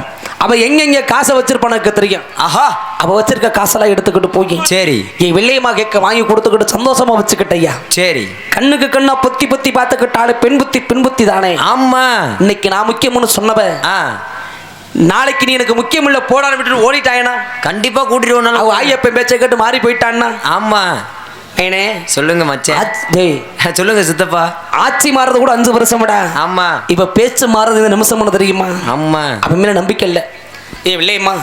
[SPEAKER 1] அவ எங்க காசை வச்சிருப்பானுக்கு தெரியும்.
[SPEAKER 3] ஆஹா
[SPEAKER 1] அவ வச்சிருக்க காசெல்லாம் எடுத்துக்கிட்டு போய்
[SPEAKER 3] சரி
[SPEAKER 1] என் வெள்ளையமா கேட்க வாங்கி கொடுத்துக்கிட்டு சந்தோஷமா வச்சுக்கிட்டையா.
[SPEAKER 3] சரி
[SPEAKER 1] கண்ணுக்கு கண்ணா பொத்தி பொத்தி பார்த்துக்கிட்டாலும் பெண் புத்தி பின் புத்தி தானே.
[SPEAKER 3] ஆமா
[SPEAKER 1] இன்னைக்கு நான் முக்கியம்னு சொன்னவ நாளைக்கு நீ எனக்கு முக்கியம் இல்ல போடான்னு விட்டு ஓடிட்டாயனா
[SPEAKER 3] கண்டிப்பா கூட்டிட்டு
[SPEAKER 1] அவ ஐயப்பன் பேச்சை கேட்டு மாறி போயிட்டான்னா.
[SPEAKER 3] ஆமா
[SPEAKER 1] ஏனே
[SPEAKER 3] சொல்லுங்க மச்சான்.
[SPEAKER 1] டேய்
[SPEAKER 3] சொல்லுங்க சித்தப்பா.
[SPEAKER 1] ஆட்சி மாறது கூட 5 வருஷம்டா.
[SPEAKER 3] ஆமா
[SPEAKER 1] இப்ப பேச்சு மாறது இந்த நிமிஷம் தெரியுமா?
[SPEAKER 3] ஆமா
[SPEAKER 1] அவன் மேல நம்பிக்கை இல்ல. ஏ இல்லையம்மா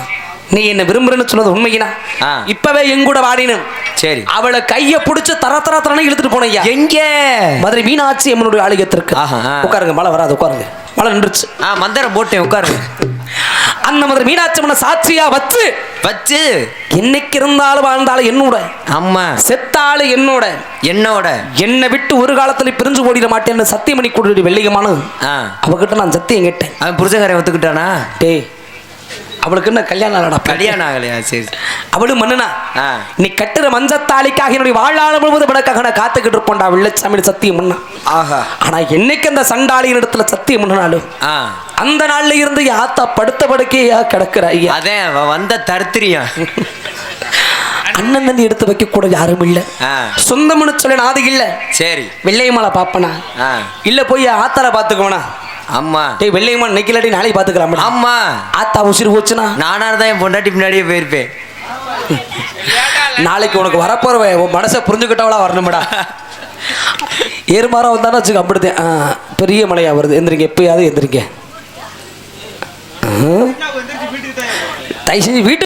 [SPEAKER 1] நீ என்ன விரும்புறன்னு சொன்னது உண்மையினா இப்பவே எங்கூட வாடினும்.
[SPEAKER 3] சரி
[SPEAKER 1] அவளை கைய புடிச்சு தர தர தரன்னு இழுத்துட்டு போனையா.
[SPEAKER 3] எங்க?
[SPEAKER 1] மதுரை மீனாட்சி அம்மனுடைய ஆலயத்திற்கு. உட்காருங்க, மழை வராது உட்காருங்க. மழை நின்றுச்சு.
[SPEAKER 3] மந்திரம் போட்டேன் உட்காருங்க.
[SPEAKER 1] அந்த மதுரை மீனாட்சி அம்மனை சாட்சியா வச்சு வச்சு என்னைக்கு இருந்தாலும் வாழ்ந்தாலும் என்னோட. அம்மா செத்தாலும் என்னோட என்னோட என்னை விட்டு ஒரு காலத்துல பிரிஞ்சு ஓடிட மாட்டேன்னு சத்தியமணி கூடி வெள்ளியமான அவகிட்ட நான் சத்தியம் கேட்டேன்.
[SPEAKER 3] அவன் புருஷகாரை ஒத்துக்கிட்டானா?
[SPEAKER 1] டேய் அவளுக்கு என்ன கல்யாணம் ஆகலடா. கல்யாணம்
[SPEAKER 3] ஆகலையா? சரி
[SPEAKER 1] அவளும் மண்ணுனா நீ கட்டுற மஞ்சத்தாளிக்காக என்னுடைய வாழ்நாள் முழுவதும் விளக்காக நான் காத்துக்கிட்டு இருப்போம்டா வெள்ளச்சாமி சத்தியம் பண்ணா. ஆனா என்னைக்கு அந்த சண்டாளியின் இடத்துல சத்தியம் பண்ணனாலும் அந்த நாள்ல இருந்து ஆத்தா படுத்த படுக்கையா கிடக்குற ஐயா.
[SPEAKER 3] அதே வந்த தருத்திரியா
[SPEAKER 1] அண்ணன் தண்ணி எடுத்து வைக்க கூட யாரும் இல்ல. சொந்தம்னு சொல்ல நாது இல்ல. சரி வெள்ளையமால பாப்பனா இல்ல போய் ஆத்தால பாத்துக்கோனா.
[SPEAKER 3] ஆமா
[SPEAKER 1] டேய் வெள்ளையம்மா இன்னைக்கு இல்லாட்டி நாளைக்கு பாத்துக்கலாம். ஆமா ஆத்தா உசிறு போச்சுன்னா
[SPEAKER 3] நானா தான் என் பொண்டாட்டி பின்னாடியே போயிருப்பேன்.
[SPEAKER 1] நாளைக்கு உனக்கு வரப்போறவ உன் மனசை புரிஞ்சுக்கிட்டவளா வரணும்டா. ஏறுமாறா வந்தாலும் வச்சுக்க அப்படித்தான். பெரிய மழையா வருது. எந்திரிங்க, எப்பயாவது எந்திரிங்க. தயவு செஞ்சு வீட்டு